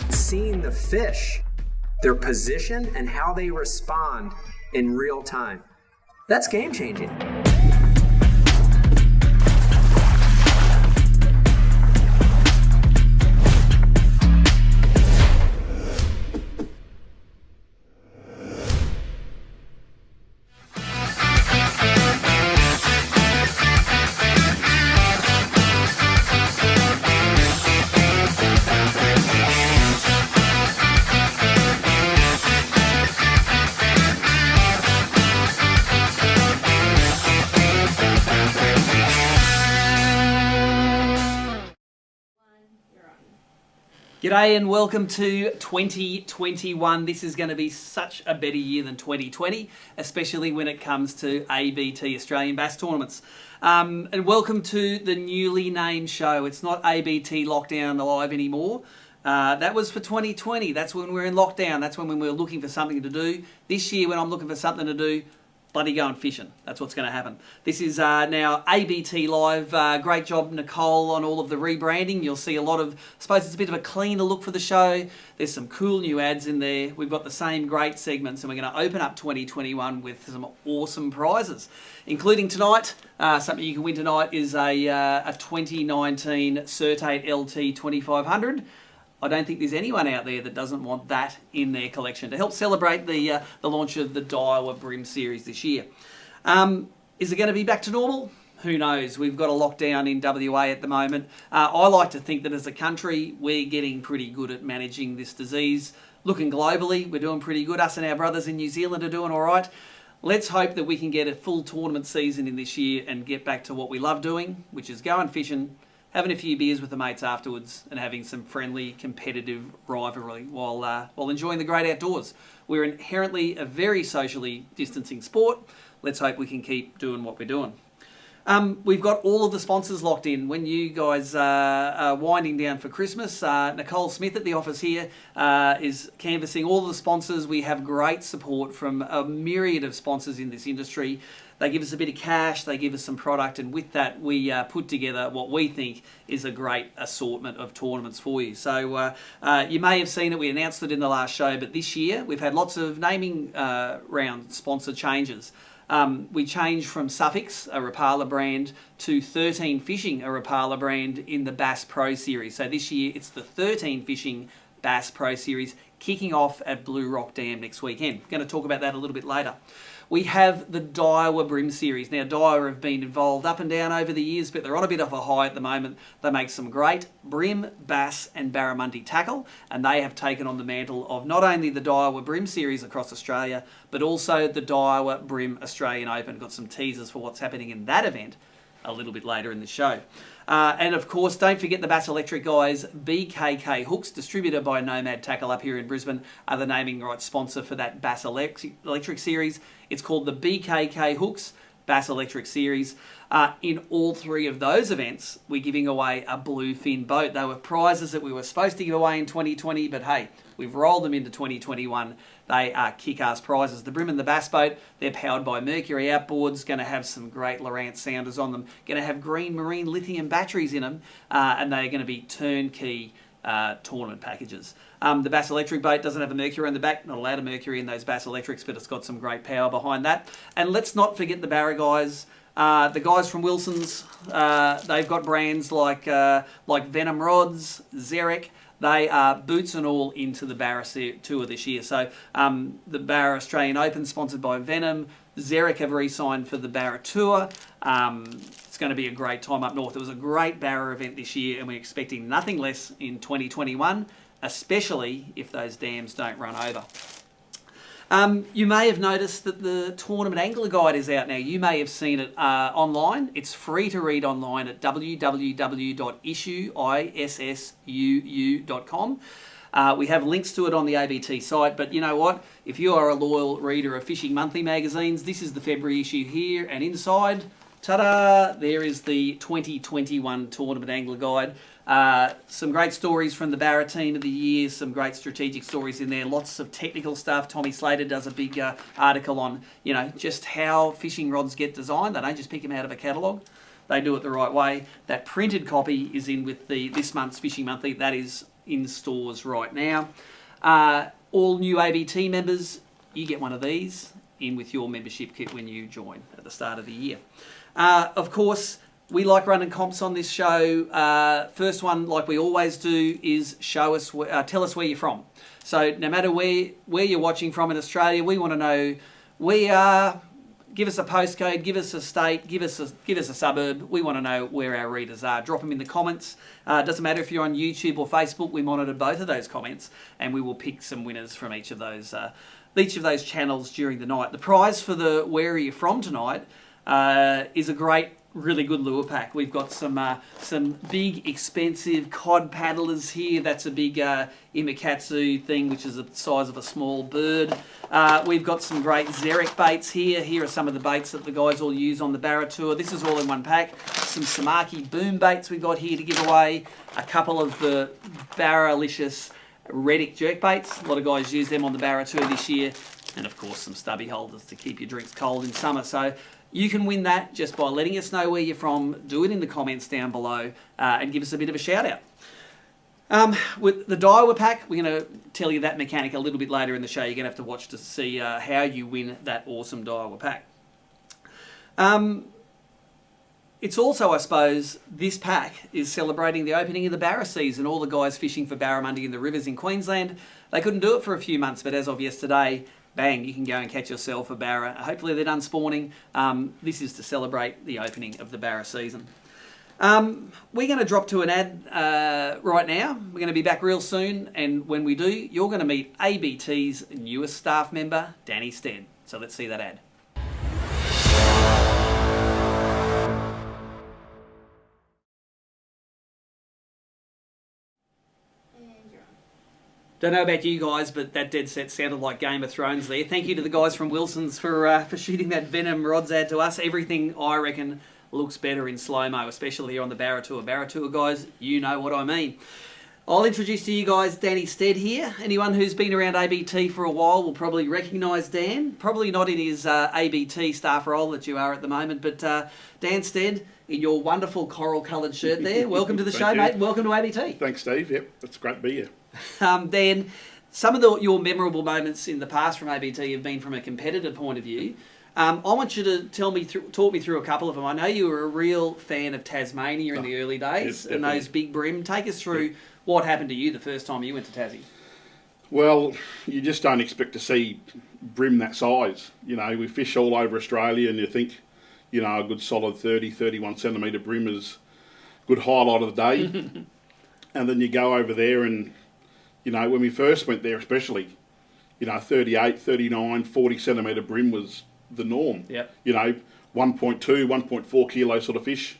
Seeing the fish, their position and how they respond in real time. That's game changing. G'day and welcome to 2021. This is going to be such a better year than 2020, especially when it comes to ABT Australian Bass Tournaments. And welcome to the newly named show. It's not ABT Lockdown Live anymore. That was for 2020. That's when we were in lockdown. That's when we were looking for something to do. This year, when I'm looking for something to do, bloody going fishing. That's what's going to happen. This is now ABT Live. Great job, Nicole, on all of the rebranding. You'll see a lot of, I suppose it's a bit of a cleaner look for the show. There's some cool new ads in there. We've got the same great segments, and we're going to open up 2021 with some awesome prizes, including tonight. Something you can win tonight is a 2019 Certate LT 2500. I don't think there's anyone out there that doesn't want that in their collection to help celebrate the launch of the Daiwa BREAM series this year. Is it going to be back to normal? Who knows? We've got a lockdown in WA at the moment. I like to think that as a country, we're getting pretty good at managing this disease. Looking globally, we're doing pretty good. Us and our brothers in New Zealand are doing all right. Let's hope that we can get a full tournament season in this year and get back to what we love doing, which is going fishing, having a few beers with the mates afterwards, and having some friendly, competitive rivalry while enjoying the great outdoors. We're inherently a very socially distancing sport. Let's hope we can keep doing what we're doing. We've got all of the sponsors locked in. When you guys are winding down for Christmas, Nicole Smith at the office here is canvassing all of the sponsors. We have great support from a myriad of sponsors in this industry. They give us a bit of cash, they give us some product, and with that we put together what we think is a great assortment of tournaments for you. So you may have seen it, we announced it in the last show, but this year we've had lots of naming round sponsor changes. We changed from Suffix, a Rapala brand, to 13 Fishing, a Rapala brand in the Bass Pro Series. So this year it's the 13 Fishing Bass Pro Series kicking off at Blue Rock Dam next weekend. Going to talk about that a little bit later. We have the Daiwa BREAM series. Now, Daiwa have been involved up and down over the years, but they're on a bit of a high at the moment. They make some great BREAM, BASS and barramundi tackle, and they have taken on the mantle of not only the Daiwa BREAM series across Australia, but also the Daiwa BREAM Australian Open. Got some teasers for what's happening in that event a little bit later in the show. And of course, don't forget the Bass Electric guys. BKK Hooks, distributed by Nomad Tackle up here in Brisbane, are the naming rights sponsor for that Bass Electric series. It's called the BKK Hooks Bass Electric series. In all three of those events, we're giving away a bluefin boat. They were prizes that we were supposed to give away in 2020, but hey, we've rolled them into 2021. They are kick-ass prizes. The BREAM and the BASS boat, they're powered by Mercury outboards, going to have some great Lowrance sounders on them, going to have green marine lithium batteries in them, and they're going to be turnkey tournament packages. The Bass Electric boat doesn't have a Mercury on the back, not allowed a Mercury in those Bass Electrics, but it's got some great power behind that. And let's not forget the Barra guys. The guys from Wilson's, they've got brands like Venom Rods, Xeric. They are boots and all into the Barra Tour this year. So the Barra Australian Open, sponsored by Venom. Xeric have re-signed for the Barra Tour. It's going to be a great time up north. It was a great Barra event this year, and we're expecting nothing less in 2021, especially if those dams don't run over. You may have noticed that the Tournament Angler Guide is out now. You may have seen it online. It's free to read online at www.issuu.com. We have links to it on the ABT site, but you know what? If you are a loyal reader of Fishing Monthly magazines, this is the February issue here, and inside, ta-da, there is the 2021 Tournament Angler Guide. Some great stories from the Barra team of the year, some great strategic stories in there, lots of technical stuff. Tommy Slater does a big article on, you know, just how fishing rods get designed. They don't just pick them out of a catalogue. They do it the right way. That printed copy is in with this month's Fishing Monthly. That is in stores right now. All new ABT members, you get one of these in with your membership kit when you join at the start of the year. Of course, we like running comps on this show. First one, like we always do, is tell us where you're from. So no matter where you're watching from in Australia, we want to know where you are. Give us a postcode, give us a state, give us a suburb. We want to know where our readers are. Drop them in the comments. Doesn't matter if you're on YouTube or Facebook. We monitor both of those comments, and we will pick some winners from each of those channels during the night. The prize for the Where Are You From tonight is a great, really good lure pack. We've got some big, expensive cod paddlers here. That's a big Imakatsu thing, which is the size of a small bird. We've got some great Xeric baits here. Here are some of the baits that the guys all use on the Barra Tour. This is all in one pack. Some Samaki boom baits we've got here to give away. A couple of the Barralicious Reddick jerk baits. A lot of guys use them on the Barra Tour this year. And of course, some stubby holders to keep your drinks cold in summer. So you can win that just by letting us know where you're from. Do it in the comments down below and give us a bit of a shout out. With the Daiwa pack, we're going to tell you that mechanic a little bit later in the show. You're going to have to watch to see how you win that awesome Daiwa pack. It's also, I suppose, this pack is celebrating the opening of the Barra season. All the guys fishing for barramundi in the rivers in Queensland, they couldn't do it for a few months, but as of yesterday, bang, you can go and catch yourself a Barra. Hopefully they're done spawning. This is to celebrate the opening of the Barra season. We're going to drop to an ad right now. We're going to be back real soon, and when we do, you're going to meet ABT's newest staff member, Danny Stead. So let's see that ad. Don't know about you guys, but that dead set sounded like Game of Thrones there. Thank you to the guys from Wilson's for shooting that Venom Rods ad to us. Everything, I reckon, looks better in slow-mo, especially here on the Barra Tour. Barra Tour guys, you know what I mean. I'll introduce to you guys Danny Stead here. Anyone who's been around ABT for a while will probably recognise Dan. Probably not in his ABT staff role that you are at the moment, but Dan Stead, in your wonderful coral-coloured shirt there. Welcome to the show, mate. Welcome to ABT. Thanks, Steve. Yep, it's great to be here. Dan, some of your memorable moments in the past from ABT have been from a competitor point of view. I want you to talk me through a couple of them. I know you were a real fan of Tasmania in the early days, yes, and those big BREAM. Take us through what happened to you the first time you went to Tassie. Well, you just don't expect to see bream that size. You know, we fish all over Australia and you think, you know, a good solid 30, 31 centimetre bream is a good highlight of the day. And then you go over there and, you know, when we first went there especially, you know, 38, 39, 40 centimetre bream was the norm. Yep. You know, 1.2, 1.4 kilo sort of fish.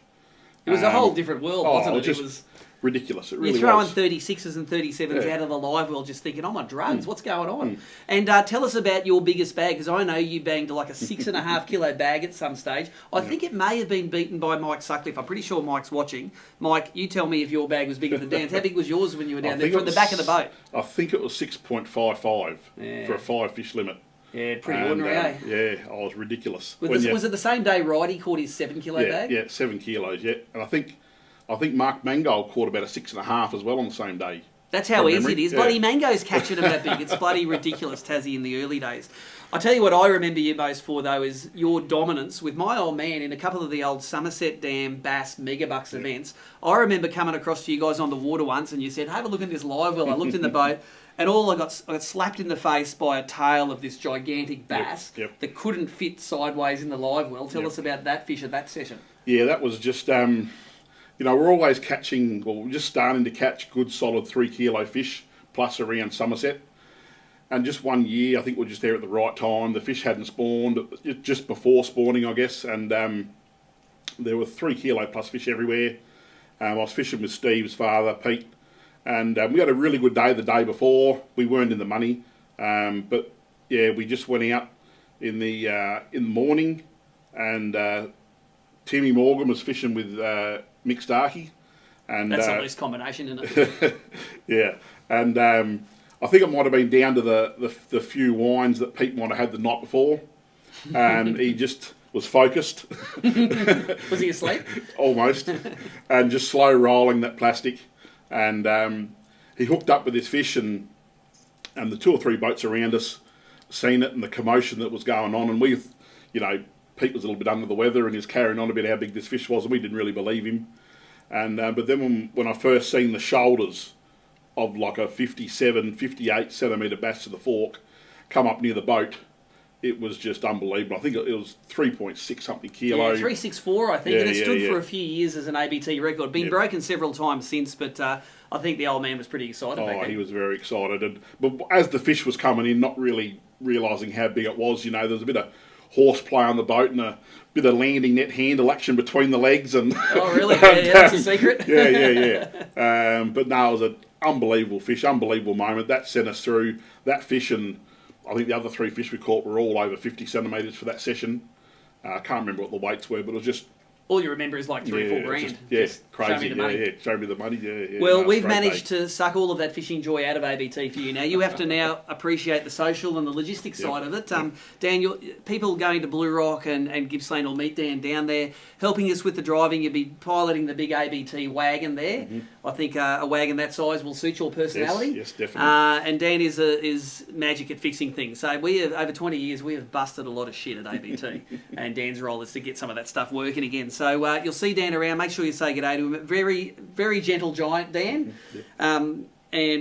It was a whole different world, wasn't it? Just It was ridiculous. It really you're throwing was. 36s and 37s out of the live well just thinking, I'm on drugs, what's going on? Mm. And tell us about your biggest bag, because I know you banged like a 6.5 kilo bag at some stage. I think it may have been beaten by Mike Sutcliffe. I'm pretty sure Mike's watching. Mike, you tell me if your bag was bigger than Dan's. How big was yours when you were down there from the back of the boat? I think it was 6.55 for a 5-fish limit. Yeah, pretty ordinary, eh? Yeah, I was ridiculous. Was it the same day Righty caught his 7 kilo bag? Yeah, 7 kilos, yeah. And I think Mark Mangold caught about a 6.5 as well on the same day. That's how easy it is. Bloody Mango's catching them that big. It's bloody ridiculous, Tassie, in the early days. I tell you what I remember you most for, though, is your dominance with my old man in a couple of the old Somerset Dam Bass Megabucks events. I remember coming across to you guys on the water once and you said, have a look at this live well. I looked in the boat and I got slapped in the face by a tail of this gigantic bass that couldn't fit sideways in the live well. Tell us about that fish at that session. Yeah, that was just... you know, we're always catching, well, we're just starting to catch good solid 3 kilo fish plus around Somerset. And just one year, I think we're just there at the right time. The fish hadn't spawned, just before spawning, I guess. And there were 3 kilo plus fish everywhere. I was fishing with Steve's father, Pete. And we had a really good day the day before. We weren't in the money. But yeah, we just went out in the morning. And Timmy Morgan was fishing with Mick Starkey. And that's a loose combination, isn't it? Yeah. And I think it might have been down to the few wines that Pete might have had the night before. He just was focused. Was he asleep? Almost. And just slow rolling that plastic. And he hooked up with this fish and the 2 or 3 boats around us seen it and the commotion that was going on. And we, you know, Pete was a little bit under the weather and he was carrying on about how big this fish was and we didn't really believe him. And but then when I first seen the shoulders of like a 57, 58 centimetre bass to the fork come up near the boat, it was just unbelievable. I think it was 3.6 something kilo. Yeah, 364 I think, and it stood for a few years as an ABT record. Been broken several times since, but I think the old man was pretty excited back then. He was very excited. But as the fish was coming in, not really realising how big it was, you know, there was a bit of horseplay on the boat and a bit of landing net handle action between the legs. And oh, really? Yeah, that's a secret? Yeah. But no, it was an unbelievable fish, unbelievable moment. That sent us through. That fish and I think the other 3 fish we caught were all over 50 centimetres for that session. I can't remember what the weights were, but it was just... All you remember is like 3 or 4 grand. Just crazy. Show me the money. Show me the money. Yeah. Well, we've managed to suck all of that fishing joy out of ABT for you now. You have to now appreciate the social and the logistics side of it. Dan, people going to Blue Rock and Gippsland will meet Dan down there, helping us with the driving. You'll be piloting the big ABT wagon there. Mm-hmm. I think a wagon that size will suit your personality. Yes, definitely. And Dan is magic at fixing things. So we have, over 20 years, we have busted a lot of shit at ABT. And Dan's role is to get some of that stuff working again. So you'll see Dan around. Make sure you say g'day to him. Very, very gentle giant, Dan. And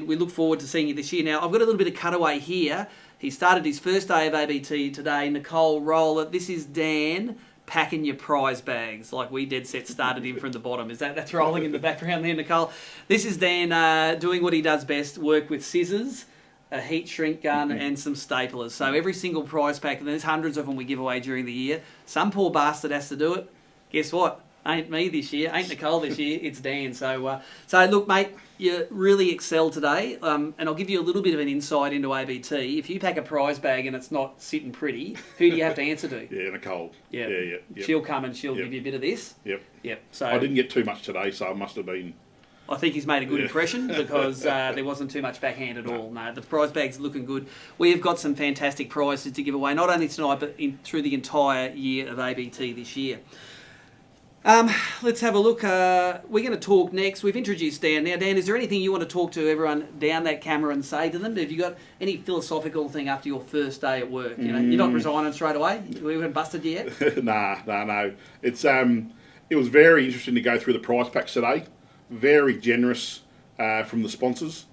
we look forward to seeing you this year. Now, I've got a little bit of cutaway here. He started his first day of ABT today. Nicole Roller. This is Dan packing your prize bags, like we dead set started him from the bottom. That's rolling in the background there, Nicole? This is Dan doing what he does best, work with scissors, a heat shrink gun and some staplers. So every single prize pack, and there's hundreds of them we give away during the year. Some poor bastard has to do it. Guess what? Ain't me this year, ain't Nicole this year, it's Dan. So look, mate, you really excelled today, and I'll give you a little bit of an insight into ABT. If you pack a prize bag and it's not sitting pretty, who do you have to answer to? Yeah, Nicole. Yeah. Yep. She'll come and she'll give you a bit of this. Yep. So I didn't get too much today, so I must have been... I think he's made a good impression because there wasn't too much backhand at all. No, the prize bag's looking good. We have got some fantastic prizes to give away, not only tonight, but through the entire year of ABT this year. Let's have a look. We're going to talk next. We've introduced Dan. Now, Dan, is there anything you want to talk to everyone down that camera and say to them? Have you got any philosophical thing after your first day at work? You know, you're not resigning straight away? We haven't busted you yet? No. It was very interesting to go through the prize packs today. Very generous from the sponsors.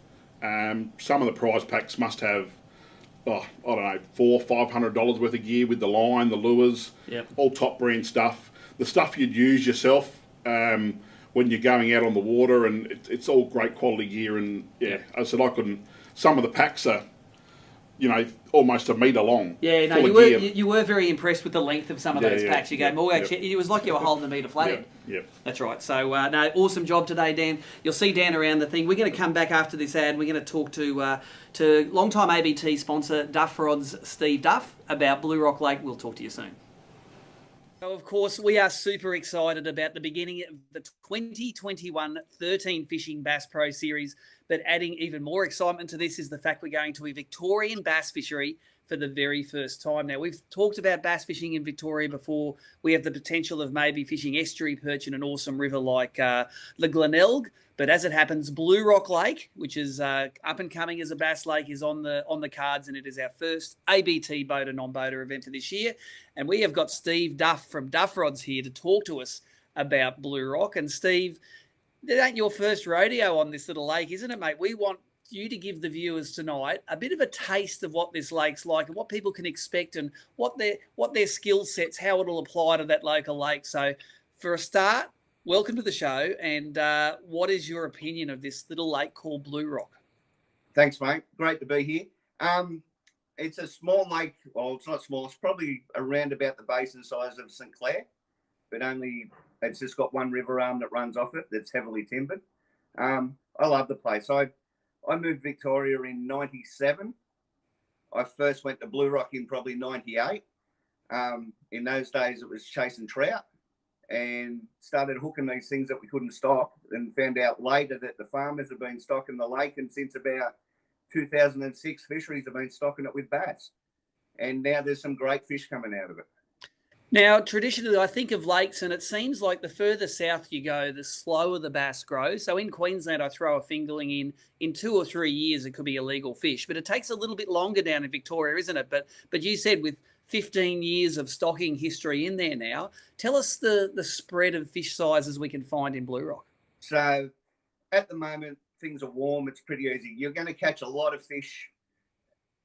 Some of the prize packs must have, I don't know, $400-500 worth of gear with the line, the lures, all top brand stuff. The stuff you'd use yourself when you're going out on the water, and it's all great quality gear. And I said I couldn't. Some of the packs are, almost a metre long. Yeah, no, you were very impressed with the length of some of those packs. You gave it was like you were holding a metre flathead. Yeah, that's right. So, no, awesome job today, Dan. You'll see Dan around the thing. We're going to come back after this ad. We're going to talk to long-time ABT sponsor Duff Rods, Steve Duff, about Blue Rock Lake. We'll talk to you soon. So, of course, we are super excited about the beginning of the 2021 13 Fishing Bass Pro Series. But adding even more excitement to this is the fact we're going to a Victorian bass fishery for the very first time. Now, we've talked about bass fishing in Victoria before. We have the potential of maybe fishing estuary perch in an awesome river like the Glenelg. But as it happens, Blue Rock Lake, which is up and coming as a bass lake, is on the cards, and it is our first ABT boater non-boater event for this year. And we have got Steve Duff from Duff Rods here to talk to us about Blue Rock. And Steve, it ain't your first rodeo on this little lake, isn't it, mate? We want you to give the viewers tonight a bit of a taste of what this lake's like and what people can expect and what their skill sets, how it'll apply to that local lake. So for a start, welcome to the show. And what is your opinion of this little lake called Blue Rock? Thanks, mate. Great to be here. It's a small lake. Well, it's not small. It's probably around about the basin size of St. Clair, but it's just got one river arm that runs off it that's heavily timbered. I love the place. I moved Victoria in 97. I first went to Blue Rock in probably 98. In those days, it was chasing trout and started hooking these things that we couldn't stock, and found out later that the farmers have been stocking the lake, and since about 2006, fisheries have been stocking it with bass. And now there's some great fish coming out of it. Now, traditionally, I think of lakes, and it seems like the further south you go, the slower the bass grows. So in Queensland, I throw a fingerling in 2 or 3 years, it could be a legal fish. But it takes a little bit longer down in Victoria, isn't it? But you said with 15 years of stocking history in there now, tell us the spread of fish sizes we can find in Blue Rock. So at the moment, things are warm. It's pretty easy. You're going to catch a lot of fish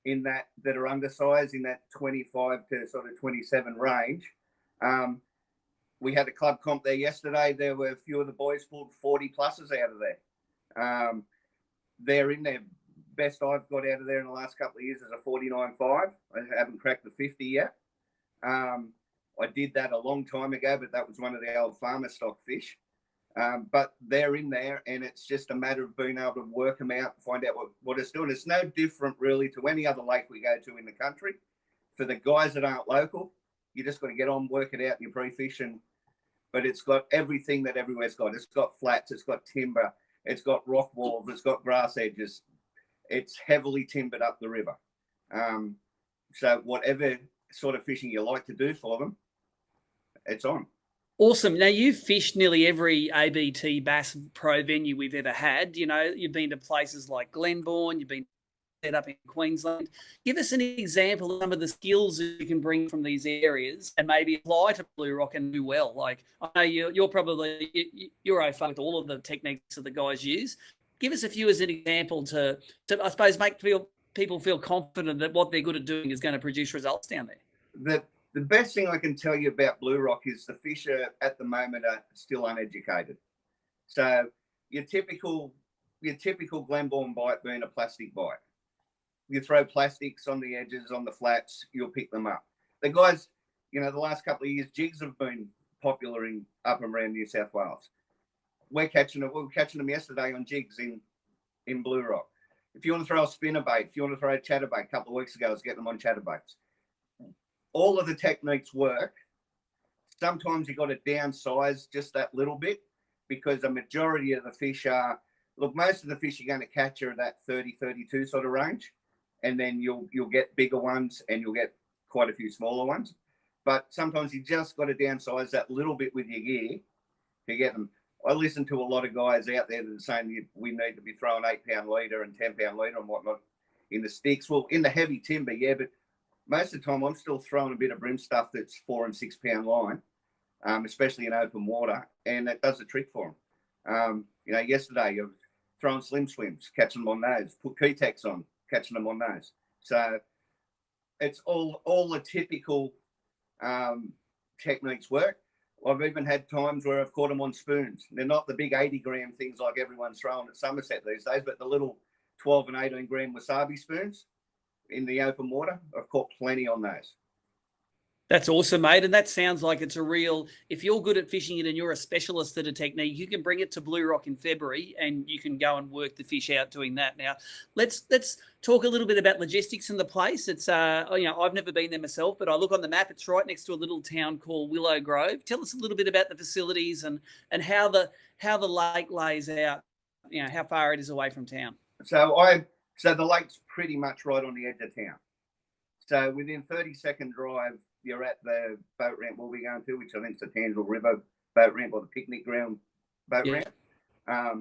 in that are undersized, in that 25 to sort of 27 range. We had a club comp there yesterday. There were a few of the boys pulled 40 pluses out of there. They're in there. Best I've got out of there in the last couple of years is a 49.5. I haven't cracked the 50 yet. I did that a long time ago, but that was one of the old farmer stock fish. But they're in there, and it's just a matter of being able to work them out and find out what it's doing. It's no different really to any other lake we go to in the country. For the guys that aren't local, you just got to get on, work it out in your pre-fish. But it's got everything that everywhere's got. It's got flats, it's got timber, it's got rock walls, it's got grass edges. It's heavily timbered up the river. So whatever sort of fishing you like to do for them, it's on. Awesome. Now, you've fished nearly every ABT Bass Pro venue we've ever had. You know, you've been to places like Glenbourne, you've been set up in Queensland. Give us an example of some of the skills you can bring from these areas and maybe apply to Blue Rock and do well. Like, I know you're au fait with all of the techniques that the guys use. Give us a few as an example to I suppose, make people feel confident that what they're good at doing is going to produce results down there. The best thing I can tell you about Blue Rock is the fish at the moment are still uneducated. So your typical Glenbourne bite being a plastic bite. You throw plastics on the edges, on the flats, you'll pick them up. The guys, the last couple of years, jigs have been popular up and around New South Wales. We were catching them yesterday on jigs in Blue Rock. If you want to throw a spinnerbait, if you want to throw a chatterbait, a couple of weeks ago, I was getting them on chatterbaits. All of the techniques work. Sometimes you got to downsize just that little bit because the majority of the fish most of the fish you're going to catch are that 30, 32 sort of range. And then you'll get bigger ones and you'll get quite a few smaller ones. But sometimes you just got to downsize that little bit with your gear to get them. I listen to a lot of guys out there that are saying we need to be throwing 8-pound leader and 10-pound leader and whatnot in the sticks. Well, in the heavy timber, yeah, but most of the time I'm still throwing a bit of brim stuff that's 4 and 6 pound line, especially in open water, and it does the trick for them. Yesterday throwing slim swims, catching them on those, put Key-Tex on, catching them on those. So it's all the typical techniques work. I've even had times where I've caught them on spoons. They're not the big 80-gram things like everyone's throwing at Somerset these days, but the little 12 and 18-gram wasabi spoons in the open water, I've caught plenty on those. That's awesome, mate. And that sounds like it's a real, if you're good at fishing it and you're a specialist at a technique, you can bring it to Blue Rock in February and you can go and work the fish out doing that. Now, let's talk a little bit about logistics in the place. It's, I've never been there myself, but I look on the map, it's right next to a little town called Willow Grove. Tell us a little bit about the facilities and how the lake lays out, how far it is away from town. So the lake's pretty much right on the edge of town. So within 30-second drive, you're at the boat ramp we'll be going to, which I think is the Tangel River boat ramp or the picnic ground boat ramp.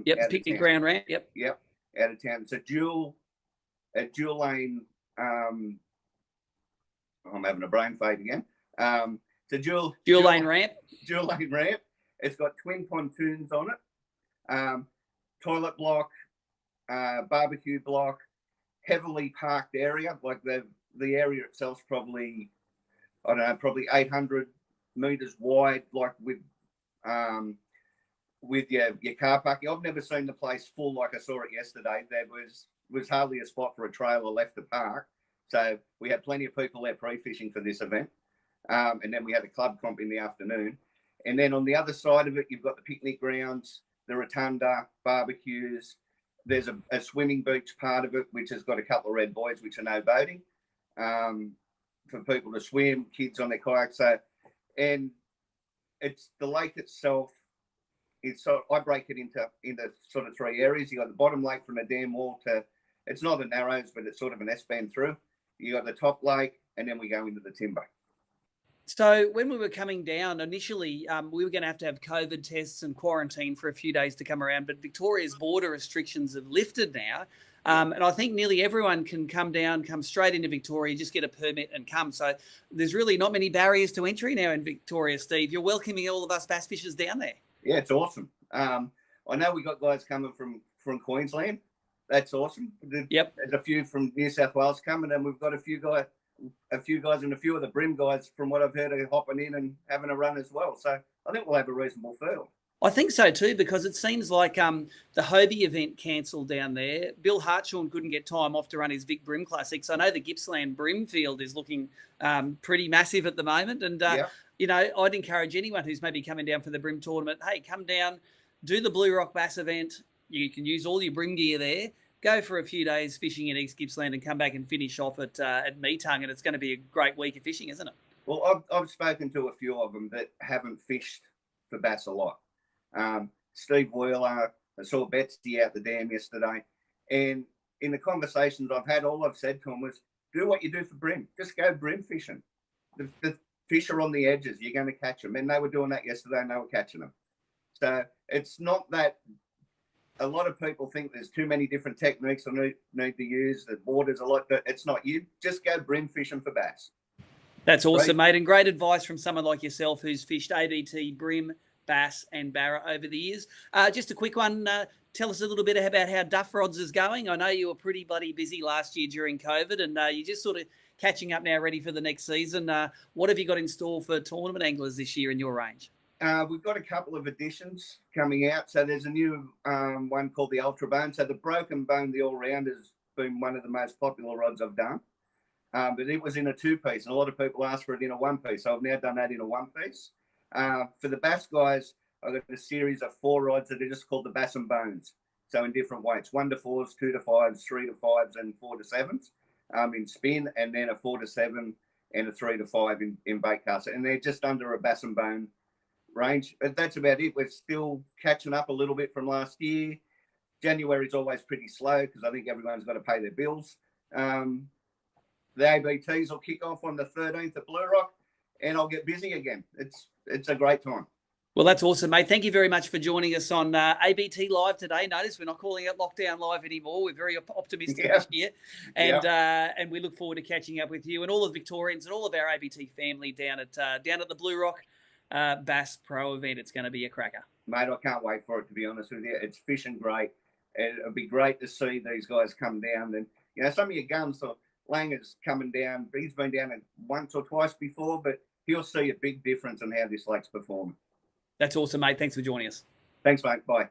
The picnic ground ramp. Yep, out of town. It's a dual lane. I'm having a brain fade again. It's a dual lane ramp. Dual lane ramp. It's got twin pontoons on it. Toilet block, barbecue block, heavily parked area. Like the area itself's probably, I don't know, probably 800 meters wide, like with your car parking. I've never seen the place full like I saw it yesterday. There was hardly a spot for a trailer left to park. So we had plenty of people there pre-fishing for this event. And then we had a club comp in the afternoon. And then on the other side of it, you've got the picnic grounds, the rotunda, barbecues. There's a swimming beach part of it, which has got a couple of red buoys, which are no boating, for people to swim, kids on their kayaks. So, and it's the lake itself. I break it into sort of three areas. You got the bottom lake from the dam wall to, it's not a narrows, but it's sort of an S-bend through. You got the top lake, and then we go into the timber. So when we were coming down initially, we were going to have COVID tests and quarantine for a few days to come around, but Victoria's border restrictions have lifted now. And I think nearly everyone can come straight into Victoria, just get a permit and come. So there's really not many barriers to entry now in Victoria, Steve. You're welcoming all of us bass fishers down there. Yeah, it's awesome. I know we got guys coming from Queensland. That's awesome. Yep. There's a few from New South Wales coming, and we've got a few guys and a few of the BREAM guys, from what I've heard, are hopping in and having a run as well. So I think we'll have a reasonable field. I think so too, because it seems like the Hobie event cancelled down there. Bill Hartshorn couldn't get time off to run his Vic BREAM Classics. I know the Gippsland BREAM field is looking pretty massive at the moment. And, I'd encourage anyone who's maybe coming down for the BREAM tournament, hey, come down, do the Blue Rock Bass event. You can use all your BREAM gear there. Go for a few days fishing in East Gippsland and come back and finish off at Meetung, and it's going to be a great week of fishing, isn't it? Well, I've spoken to a few of them that haven't fished for bass a lot. Steve Wheeler, I saw Betsy out the dam yesterday, and in the conversations I've had, all I've said to them was, do what you do for BREAM. Just go BREAM fishing. The fish are on the edges. You're going to catch them. And they were doing that yesterday, and they were catching them. So it's not that. A lot of people think there's too many different techniques I need to use. The water's a lot, but it's not. You just go BREAM fishing for bass. That's awesome, mate. And great advice from someone like yourself who's fished ABT, BREAM, bass and barra over the years. Just a quick one. Tell us a little bit about how Duff Rods is going. I know you were pretty bloody busy last year during COVID, and you're just sort of catching up now, ready for the next season. What have you got in store for tournament anglers this year in your range? We've got a couple of additions coming out. So there's a new one called the Ultra Bone. So the Broken Bone, the all-round, has been one of the most popular rods I've done. But it was in a two-piece, and a lot of people asked for it in a one-piece. So I've now done that in a one-piece. For the bass guys, I've got a series of 4 rods that are just called the Bass and Bones. So in different weights, 1 to 4s, 2 to 5s, 3 to 5s, and 4 to 7s in spin, and then a 4 to 7 and a 3 to 5 in bait cast. And they're just under a Bass and Bone range. But that's about it. We're still catching up a little bit from last year. January's always pretty slow because I think everyone's got to pay their bills. The ABTs will kick off on the 13th at Blue Rock, and I'll get busy again. It's a great time. Well, that's awesome, mate. Thank you very much for joining us on ABT Live today. Notice we're not calling it Lockdown Live anymore. We're very optimistic this year. And we look forward to catching up with you and all of Victorians and all of our ABT family down at the Blue Rock Bass Pro event. It's going to be a cracker. Mate, I can't wait for it, to be honest with you. It's fishing great. And it'd be great to see these guys come down. And, you know, some of your gums, so Langer's coming down. He's been down it once or twice before, but he'll see a big difference in how this lake's performing. That's awesome, mate. Thanks for joining us. Thanks, mate. Bye.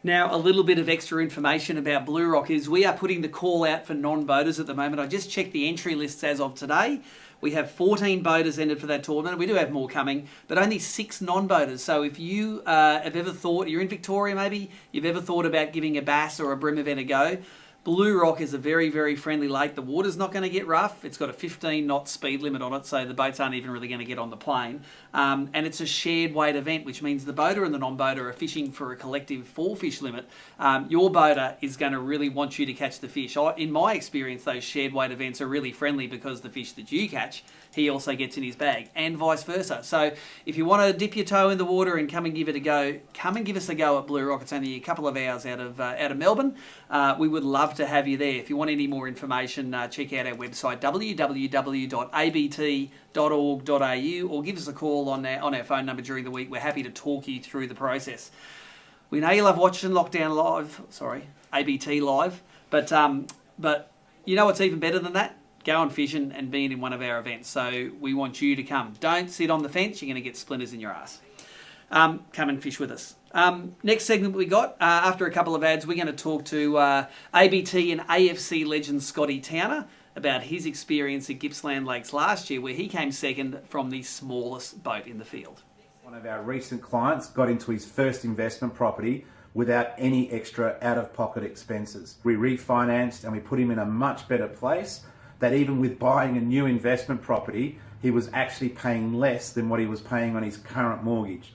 Now, a little bit of extra information about Blue Rock is we are putting the call out for non-boaters at the moment. I just checked the entry lists as of today. We have 14 boaters entered for that tournament. We do have more coming, but only 6 non-boaters. So if you have ever thought, you're in Victoria maybe, you've ever thought about giving a bass or a bream event a go, Blue Rock is a very, very friendly lake. The water's not going to get rough. It's got a 15-knot speed limit on it, so the boats aren't even really going to get on the plane. And it's a shared weight event, which means the boater and the non-boater are fishing for a collective 4-fish limit. Your boater is going to really want you to catch the fish. In my experience, those shared weight events are really friendly because the fish that you catch, he also gets in his bag, and vice versa. So if you want to dip your toe in the water and come and give it a go, come and give us a go at Blue Rock. It's only a couple of hours out of Melbourne. We would love to have you there. If you want any more information, check out our website, www.abt.org.au, or give us a call on our phone number during the week. We're happy to talk you through the process. We know you love watching Lockdown Live, ABT Live, but you know what's even better than that? Going fishing and being in one of our events. So we want you to come. Don't sit on the fence. You're going to get splinters in your ass. Come and fish with us. Next segment we got, after a couple of ads, we're going to talk to ABT and AFC legend Scotty Towner about his experience at Gippsland Lakes last year, where he came second from the smallest boat in the field. One of our recent clients got into his first investment property without any extra out-of-pocket expenses. We refinanced and we put him in a much better place, that even with buying a new investment property, he was actually paying less than what he was paying on his current mortgage.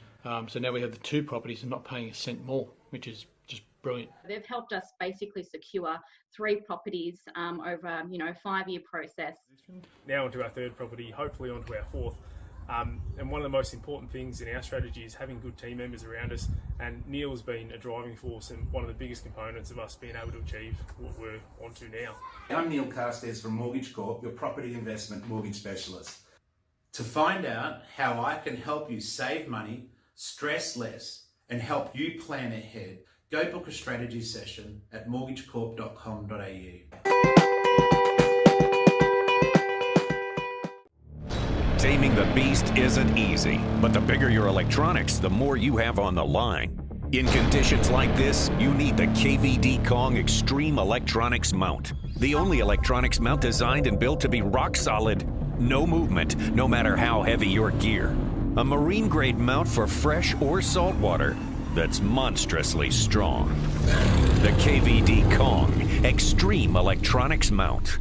So now we have the 2 properties and not paying a cent more, which is just brilliant. They've helped us basically secure 3 properties over a 5-year process. Now onto our 3rd property, hopefully onto our 4th. And one of the most important things in our strategy is having good team members around us, and Neil's been a driving force and one of the biggest components of us being able to achieve what we're onto now. I'm Neil Carstairs from Mortgage Corp, your property investment mortgage specialist. To find out how I can help you save money, stress less, and help you plan ahead, go book a strategy session at mortgagecorp.com.au. Taming the beast isn't easy, but the bigger your electronics, the more you have on the line. In conditions like this, you need the KVD Kong Extreme Electronics Mount. The only electronics mount designed and built to be rock solid. No movement, no matter how heavy your gear. A marine grade mount for fresh or salt water that's monstrously strong. The KVD Kong Extreme Electronics Mount.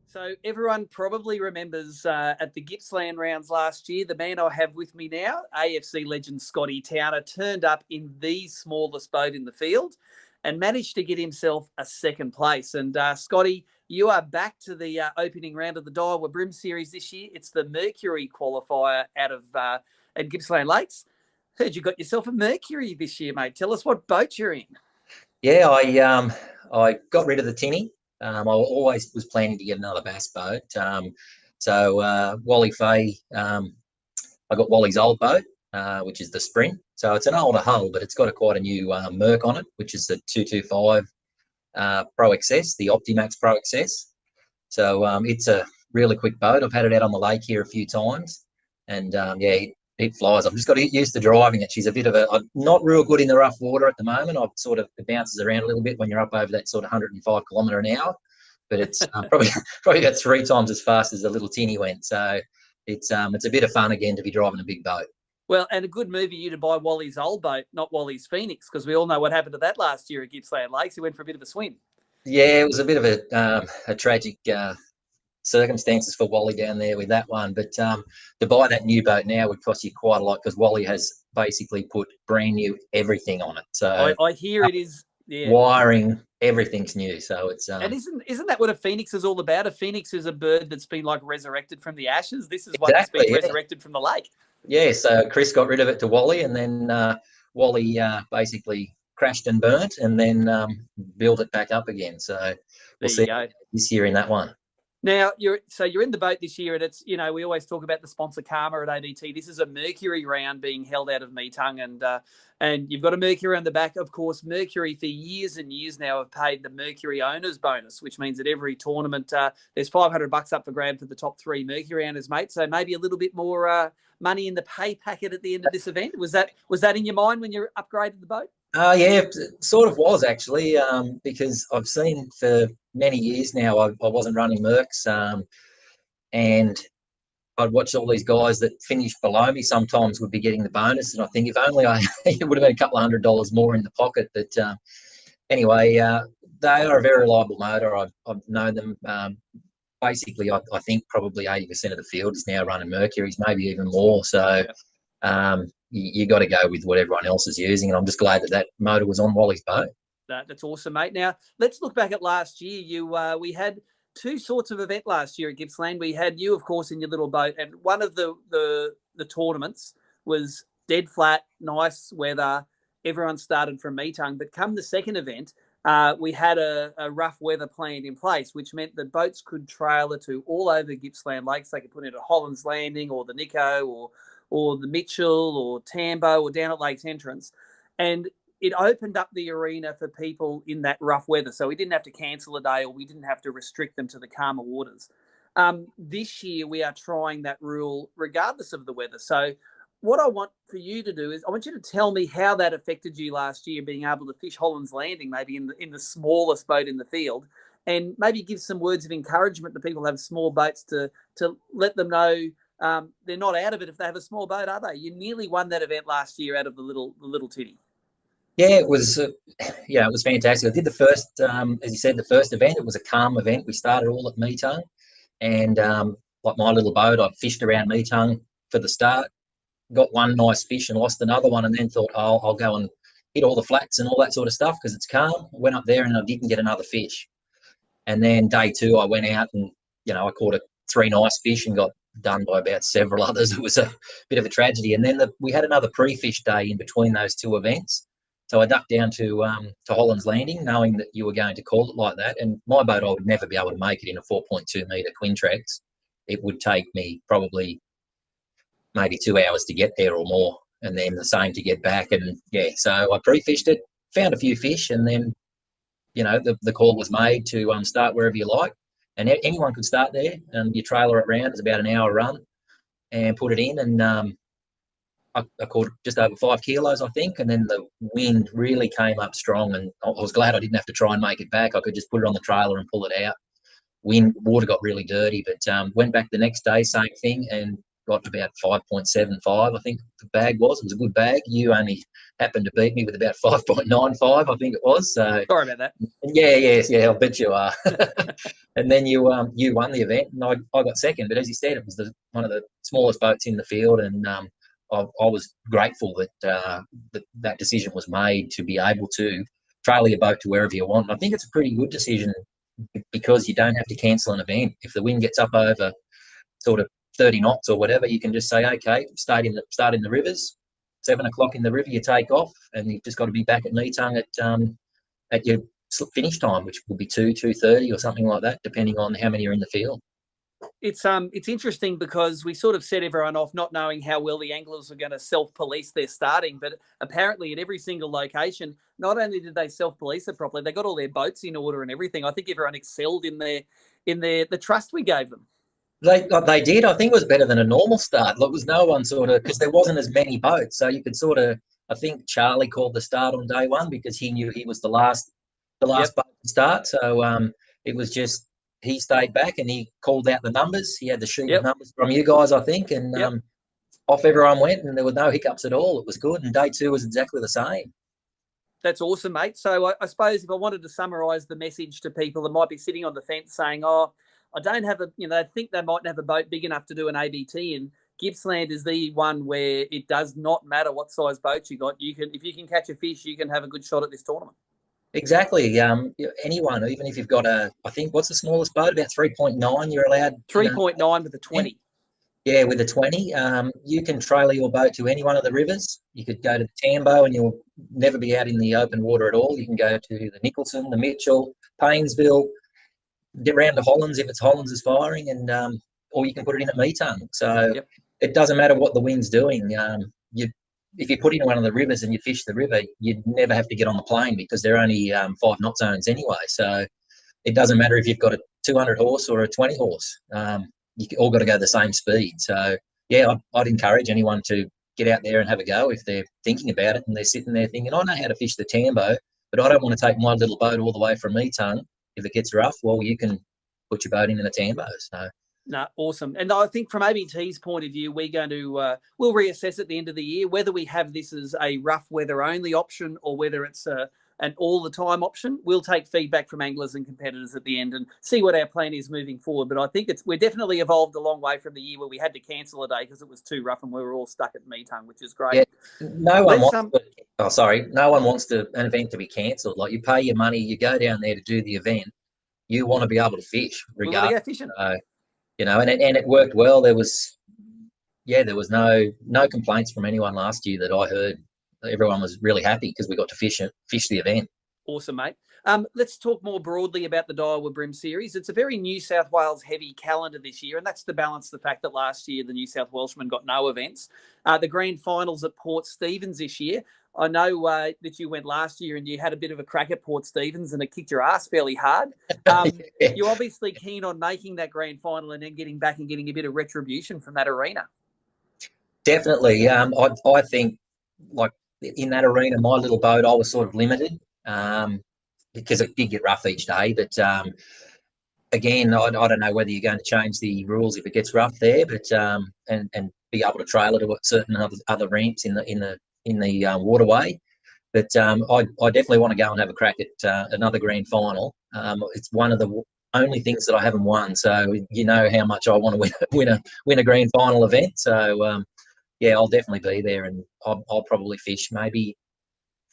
So everyone probably remembers at the Gippsland rounds last year, the man I have with me now, AFC legend Scotty Towner, turned up in the smallest boat in the field and managed to get himself a 2nd place. And Scotty, you are back to the opening round of the Daiwa Bream Series this year. It's the Mercury qualifier out of at Gippsland Lakes. Heard you got yourself a Mercury this year, mate. Tell us what boat you're in. Yeah, I got rid of the tinny. I always was planning to get another bass boat. So Wally Fay, I got Wally's old boat, which is the Sprint. So it's an older hull, but it's got quite a new Merc on it, which is the 225 Pro XS, the Optimax Pro XS. So it's a really quick boat. I've had it out on the lake here a few times, and it flies. I've just got to get used to driving it. She's a bit of I'm not real good in the rough water at the moment. It bounces around a little bit when you're up over that sort of 105 kilometre an hour, but it's probably about 3 times as fast as the little tinny went. So it's a bit of fun again to be driving a big boat. Well, and a good move for you to buy Wally's old boat, not Wally's Phoenix, because we all know what happened to that last year at Gippsland Lakes. He went for a bit of a swim. Yeah, it was a bit of a tragic circumstances for Wally down there with that one, but to buy that new boat now would cost you quite a lot, because Wally has basically put brand new everything on it. So I hear it is wiring, everything's new. So it's and isn't that what a phoenix is all about? A phoenix is a bird that's been like resurrected from the ashes. This is one that's been resurrected from the lake. Yeah, so Chris got rid of it to Wally, and then Wally basically crashed and burnt, and then built it back up again. So we'll see this year in that one. Now you're in the boat this year, and it's, we always talk about the sponsor Karma at ABT. This is a Mercury round being held out of Meetung, and you've got a Mercury on the back. Of course, Mercury for years and years now have paid the Mercury owners bonus, which means that every tournament there's $500 up for grab for the top 3 Mercury owners, mate. So maybe a little bit more money in the pay packet at the end of this event. Was that in your mind when you upgraded the boat? Yeah, it sort of was actually, because I've seen for many years now I wasn't running Mercs, and I'd watch all these guys that finished below me sometimes would be getting the bonus, and I think if only it would have been a couple of $100 more in the pocket. But anyway, they are a very reliable motor. I've known them. Basically, I think probably 80% of the field is now running Mercuries, maybe even more. So. Yeah. You got to go with what everyone else is using, and I'm just glad that motor was on Wally's boat. That's awesome, mate. Now let's look back at last year. We had 2 sorts of event last year at Gippsland. We had you, of course, in your little boat, and one of the tournaments was dead flat, nice weather. Everyone started from Meetung, but come the second event, we had a rough weather planned in place, which meant that boats could trailer to all over Gippsland Lakes. They could put it at Holland's Landing or the Nico or the Mitchell or Tambo or down at Lakes Entrance. And it opened up the arena for people in that rough weather. So we didn't have to cancel a day, or we didn't have to restrict them to the calmer waters. This year, we are trying that rule regardless of the weather. So what I want for you to do is I want you to tell me how that affected you last year, being able to fish Holland's Landing, maybe in the smallest boat in the field, and maybe give some words of encouragement to people who have small boats to let them know they're not out of it if they have a small boat, are they? You nearly won that event last year out of the little titty. Yeah, it was. It was fantastic. I did the first, as you said, the first event. It was a calm event. We started all at Meetung, and like my little boat, I fished around Meetung for the start. Got one nice fish and lost another one, and then thought, oh, I'll go and hit all the flats and all that sort of stuff because it's calm. Went up there and I didn't get another fish. And then day 2, I went out and I caught 3 nice fish and got done by about several others. It was a bit of a tragedy. And then we had another pre-fish day in between those 2 events. So I ducked down to Holland's Landing, knowing that you were going to call it like that. And my boat, I would never be able to make it in a 4.2 metre Quintrax. It would take me probably maybe 2 hours to get there or more, and then the same to get back. And so I pre-fished it, found a few fish, and then the call was made to start wherever you like. And anyone could start there, and you trailer it round. It's about an hour run, and put it in. And I caught just over 5 kilos, I think. And then the wind really came up strong, and I was glad I didn't have to try and make it back. I could just put it on the trailer and pull it out. Water got really dirty, but went back the next day, same thing, and got about 5.75, I think the bag was. It was a good bag. You only happened to beat me with about 5.95, I think it was. So sorry about that. Yeah, I'll bet you are. And then you won the event, and I got second. But as you said, it was one of the smallest boats in the field, and I was grateful that that decision was made to be able to trailer your boat to wherever you want. And I think it's a pretty good decision because you don't have to cancel an event. If the wind gets up over sort of 30 knots or whatever, you can just say, okay, start in the rivers, 7 o'clock in the river, you take off, and you've just got to be back at Meetung at your finish time, which will be 2:30 or something like that, depending on how many are in the field. It's interesting because we sort of set everyone off not knowing how well the anglers are going to self-police their starting, but apparently at every single location, not only did they self-police it properly, they got all their boats in order and everything. I think everyone excelled in the trust we gave them. They did. I think it was better than a normal start. There was no one sort of, because there wasn't as many boats, so you could sort of. I think Charlie called the start on day 1 because he knew he was the last boat to start. So it was just he stayed back and he called out the numbers. He had the sheet of numbers from you guys, I think, and off everyone went, and there were no hiccups at all. It was good, and day 2 was exactly the same. That's awesome, mate. So I suppose if I wanted to summarise the message to people that might be sitting on the fence saying, "Oh, I don't have they think they might have a boat big enough to do an ABT, and Gippsland is the one where it does not matter what size boat you got. If you can catch a fish, you can have a good shot at this tournament." Exactly. Anyone, even if you've got I think, what's the smallest boat? About 3.9. You're allowed 3.9 with a 20. Yeah, with a 20. You can trailer your boat to any one of the rivers. You could go to the Tambo and you'll never be out in the open water at all. You can go to the Nicholson, the Mitchell, Paynesville, get round to Hollands if it's Hollands is firing, and or you can put it in at Meetung. So Yep. it doesn't matter what the wind's doing. If you put in one of the rivers and you fish the river, you'd never have to get on the plane because they're only 5 knot zones anyway. So it doesn't matter if you've got a 200 horse or a 20 horse. You all got to go the same speed. So yeah, I'd encourage anyone to get out there and have a go if they're thinking about it and they're sitting there thinking, I know how to fish the Tambo, but I don't want to take my little boat all the way from Meetung. If it gets rough, well, you can put your boat in a Tambo. So. No, awesome. And I think from ABT's point of view, we're going to we'll reassess at the end of the year whether we have this as a rough weather only option or whether it's an all the time option. We'll take feedback from anglers and competitors at the end and see what our plan is moving forward. But I think we're definitely evolved a long way from the year where we had to cancel a day because it was too rough and we were all stuck at Meetung, which is great. Yeah, no one wants an event to be cancelled. Like, you pay your money, you go down there to do the event. You want to be able to fish, regardless. We want to go fishing. And it worked well. There was no complaints from anyone last year that I heard. Everyone was really happy because we got to fish the event. Awesome, mate. Let's talk more broadly about the Daiwa Bream Series. It's a very New South Wales heavy calendar this year, and that's to balance the fact that last year the New South Welshmen got no events. The grand finals at Port Stephens this year. I know that you went last year and you had a bit of a crack at Port Stephens and it kicked your ass fairly hard. You're obviously keen on making that grand final and then getting back and getting a bit of retribution from that arena. Definitely. I think, like, in that arena, my little boat, I was sort of limited because it did get rough each day. But again, I don't know whether you're going to change the rules if it gets rough there, but and be able to trail it to certain other ramps in the waterway. But I definitely want to go and have a crack at another grand final. It's one of the only things that I haven't won, so you know how much I want to win a grand final event. So yeah, I'll definitely be there, and I'll probably fish maybe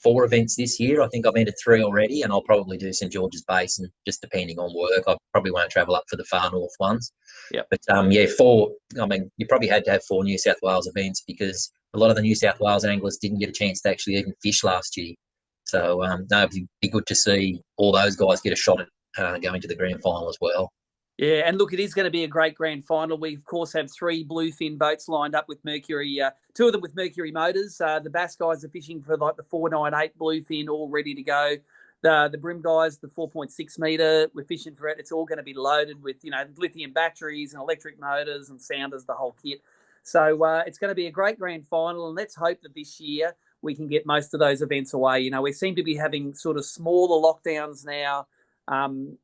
4 events this year. I think I've entered 3 already, and I'll probably do St George's Basin, just depending on work. I probably won't travel up for the far north ones. Yeah. But 4. I mean, you probably had to have 4 New South Wales events because a lot of the New South Wales anglers didn't get a chance to actually even fish last year. So it'd be good to see all those guys get a shot at going to the grand final as well. Yeah, and look, it is going to be a great grand final. We, of course, have 3 bluefin boats lined up with Mercury, 2 of them with Mercury motors. The Bass guys are fishing for like the 498 bluefin, all ready to go. The Bream guys, the 4.6 metre, we're fishing for it. It's all going to be loaded with, lithium batteries and electric motors and sounders, the whole kit. So it's going to be a great grand final, and let's hope that this year we can get most of those events away. We seem to be having sort of smaller lockdowns now.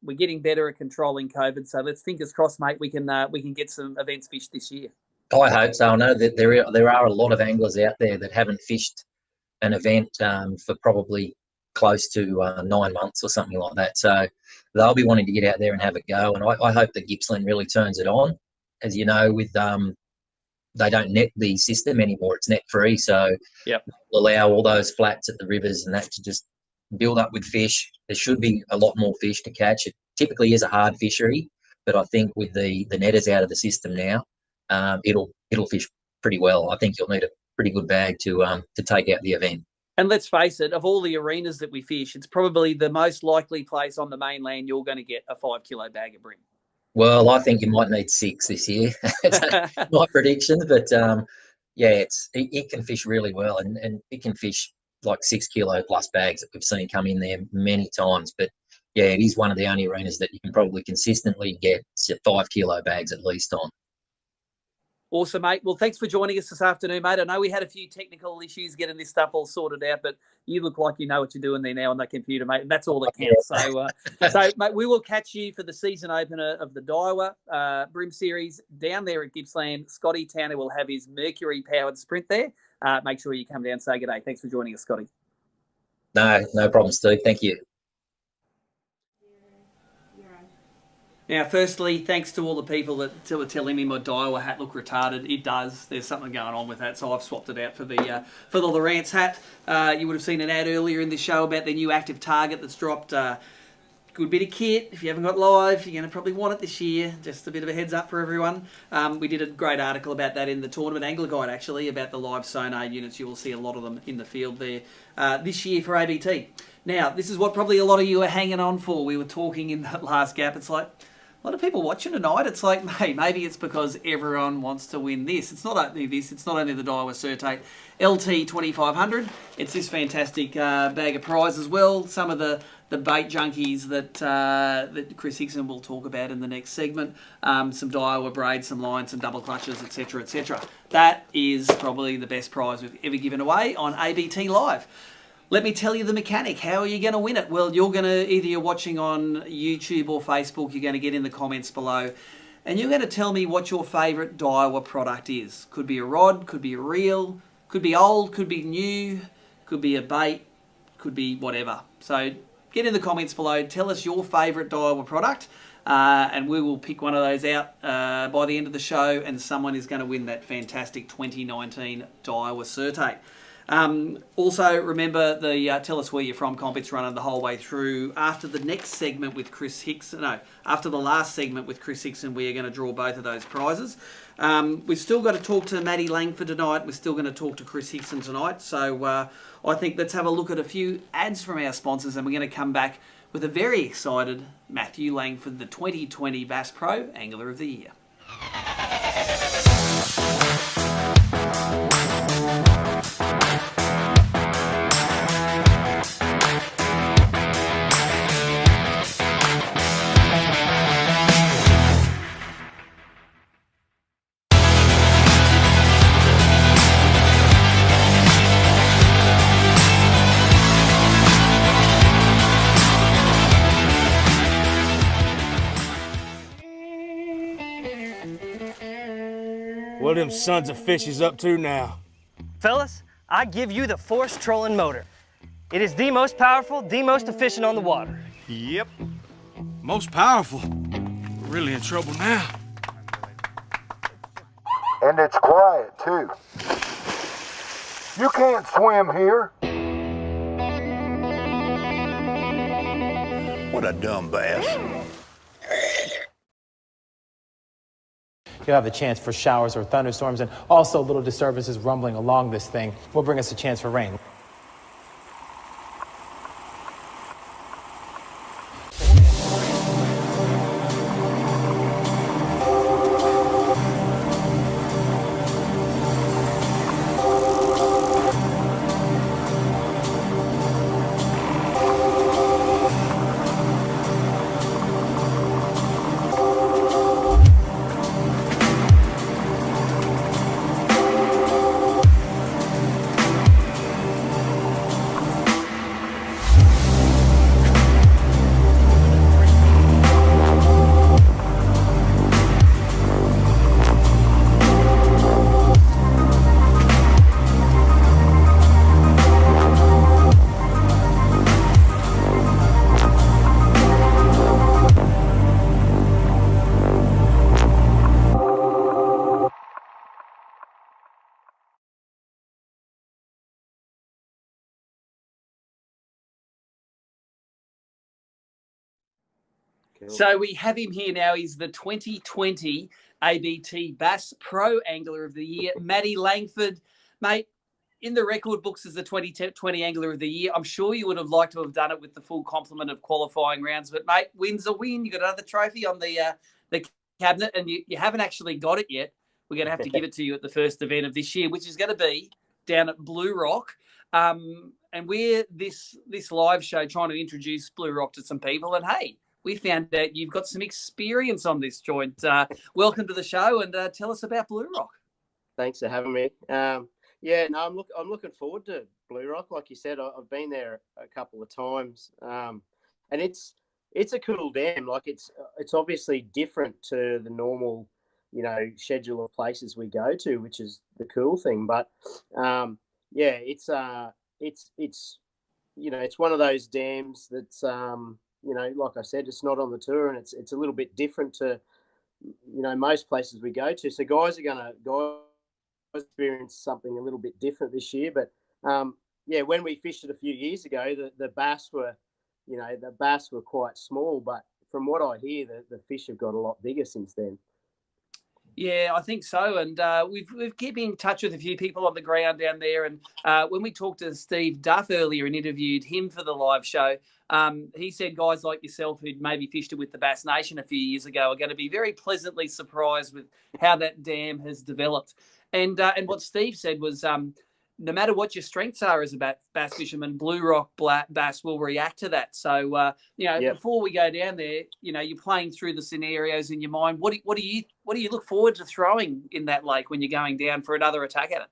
We're getting better at controlling COVID, so let's fingers crossed, mate. We can get some events fished this year. I hope so. I know that there are a lot of anglers out there that haven't fished an event for probably close to 9 months or something like that. So they'll be wanting to get out there and have a go. And I hope that Gippsland really turns it on. As you know, with they don't net the system anymore; it's net free. So yep, allow all those flats at the rivers and that to just build up with fish. There should be a lot more fish to catch. It typically is a hard fishery, but I think with the netters out of the system now, it'll fish pretty well. I think you'll need a pretty good bag to take out the event. And let's face it, of all the arenas that we fish, it's probably the most likely place on the mainland you're going to get a 5 kilo bag of bream. Well, I think you might need 6 this year. It's my prediction, but yeah, it can fish really well, and it can fish like 6 kilo plus bags that we've seen come in there many times. But yeah, it is one of the only arenas that you can probably consistently get 5 kilo bags at least on. Awesome, mate. Well, thanks for joining us this afternoon, mate. I know we had a few technical issues getting this stuff all sorted out, but you look like you know what you're doing there now on that computer, mate, and that's all that counts. So, mate, we will catch you for the season opener of the Daiwa Bream Series down there at Gippsland. Scotty Towner will have his Mercury-powered sprint there. Make sure you come down and say good day. Thanks for joining us, Scotty. No problem, Steve. Thank you. Now, firstly, thanks to all the people that were telling me my Daiwa hat looked retarded. It does. There's something going on with that, so I've swapped it out for the Lowrance hat. You would have seen an ad earlier in this show about their new active target that's dropped. Good bit of kit. If you haven't got live, you're going to probably want it this year. Just a bit of a heads up for everyone. We did a great article about that in the Tournament Angler Guide, actually, about the live sonar units. You will see a lot of them in the field there this year for ABT. Now, this is what probably a lot of you are hanging on for. We were talking in that last gap. It's like, a lot of people watching tonight. It's like, hey, maybe it's because everyone wants to win this. It's not only this. It's not only the Daiwa Certate LT 2500. It's this fantastic bag of prize as well. Some of the bait junkies that Chris Hickson will talk about in the next segment. Some Daiwa braids, some lines, some double clutches, etc., etc. That is probably the best prize we've ever given away on ABT Live. Let me tell you the mechanic. How are you going to win it? Well, either you're watching on YouTube or Facebook, you're going to get in the comments below, and you're going to tell me what your favourite Daiwa product is. Could be a rod, could be a reel, could be old, could be new, could be a bait, could be whatever. So get in the comments below, tell us your favourite Daiwa product, and we will pick one of those out by the end of the show, and someone is going to win that fantastic 2019 Daiwa Certate. Also, remember the Tell Us Where You're From comp. It's running the whole way through. After the next segment with Chris Hickson, after the last segment with Chris Hickson, we are going to draw both of those prizes. We've still got to talk to Maddie Langford tonight. We're still going to talk to Chris Hickson tonight. So I think let's have a look at a few ads from our sponsors, and we're going to come back with a very excited Matthew Langford, the 2020 Bass Pro Angler of the Year. What are them sons of fishes up to now? Fellas, I give you the Force Trolling Motor. It is the most powerful, the most efficient on the water. Yep. Most powerful. We're really in trouble now. And it's quiet, too. You can't swim here. What a dumb bass. You'll have the chance for showers or thunderstorms, and also little disturbances rumbling along this thing will bring us a chance for rain. So we have him here now. He's the 2020 ABT Bass Pro Angler of the Year, Matty Langford. Mate, in the record books as the 2020 Angler of the Year, I'm sure you would have liked to have done it with the full complement of qualifying rounds, but mate, win's a win. You got another trophy on the cabinet, and you haven't actually got it yet. We're going to have to give it to you at the first event of this year, which is going to be down at Blue Rock. And we're this live show trying to introduce Blue Rock to some people, and hey, we found out you've got some experience on this joint. Welcome to the show, and tell us about Blue Rock. Thanks for having me. I'm looking forward to Blue Rock. Like you said, I've been there a couple of times, and it's a cool dam. Like it's obviously different to the normal, schedule of places we go to, which is the cool thing. But it's one of those dams that's like I said, it's not on the tour, and it's a little bit different to most places we go to. So guys are going to experience something a little bit different this year. But when we fished it a few years ago, the bass were quite small. But from what I hear, the fish have got a lot bigger since then. Yeah, I think so. And we've kept in touch with a few people on the ground down there. And when we talked to Steve Duff earlier and interviewed him for the live show, he said guys like yourself who'd maybe fished it with the Bass Nation a few years ago are going to be very pleasantly surprised with how that dam has developed. And what Steve said was, no matter what your strengths are as a bass fisherman, Blue Rock bass will react to that. So before we go down there, you're playing through the scenarios in your mind. What do you look forward to throwing in that lake when you're going down for another attack at it?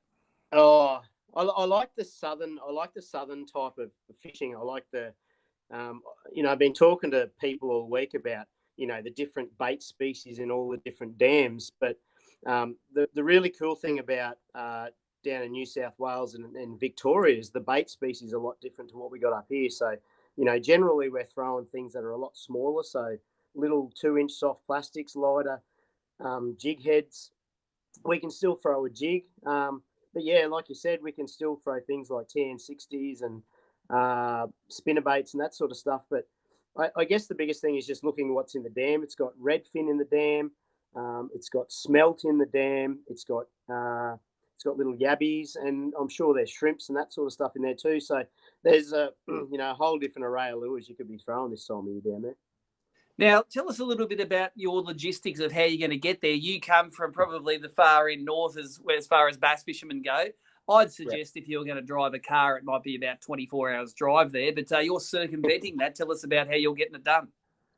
Oh, I like the southern. I like the southern type of fishing. I like the, I've been talking to people all week about the different bait species in all the different dams. But the really cool thing about down in New South Wales and Victoria is the bait species are a lot different to what we got up here. So, generally we're throwing things that are a lot smaller. So little 2-inch soft plastics, lighter jig heads. We can still throw a jig. But yeah, like you said, we can still throw things like TN60s and spinnerbaits and that sort of stuff. But I guess the biggest thing is just looking at what's in the dam. It's got redfin in the dam. It's got smelt in the dam. It's got little yabbies, and I'm sure there's shrimps and that sort of stuff in there too. So there's a whole different array of lures you could be throwing this time of year down there. Now, tell us a little bit about your logistics of how you're going to get there. You come from probably the far end north as far as bass fishermen go. I'd suggest if you're going to drive a car, it might be about 24 hours drive there, but you're circumventing that. Tell us about how you're getting it done.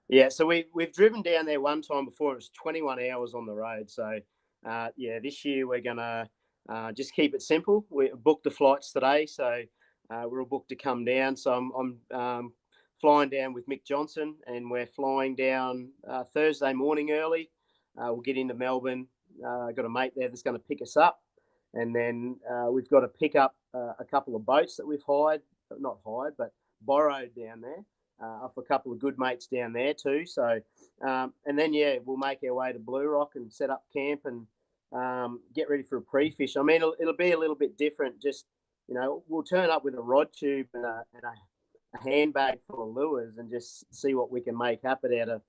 Yeah, so we've driven down there one time before. It was 21 hours on the road. So, this year we're going to just keep it simple. We booked the flights today, so we're all booked to come down. So I'm flying down with Mick Johnson, and we're flying down Thursday morning early. We'll get into Melbourne. I've got a mate there that's going to pick us up, and then we've got to pick up a couple of boats that we've borrowed down there off a couple of good mates down there too. So, and then we'll make our way to Blue Rock and set up camp and get ready for a pre-fish. I mean, it'll be a little bit different. Just we'll turn up with a rod tube and a handbag full of lures and just see what we can make happen out of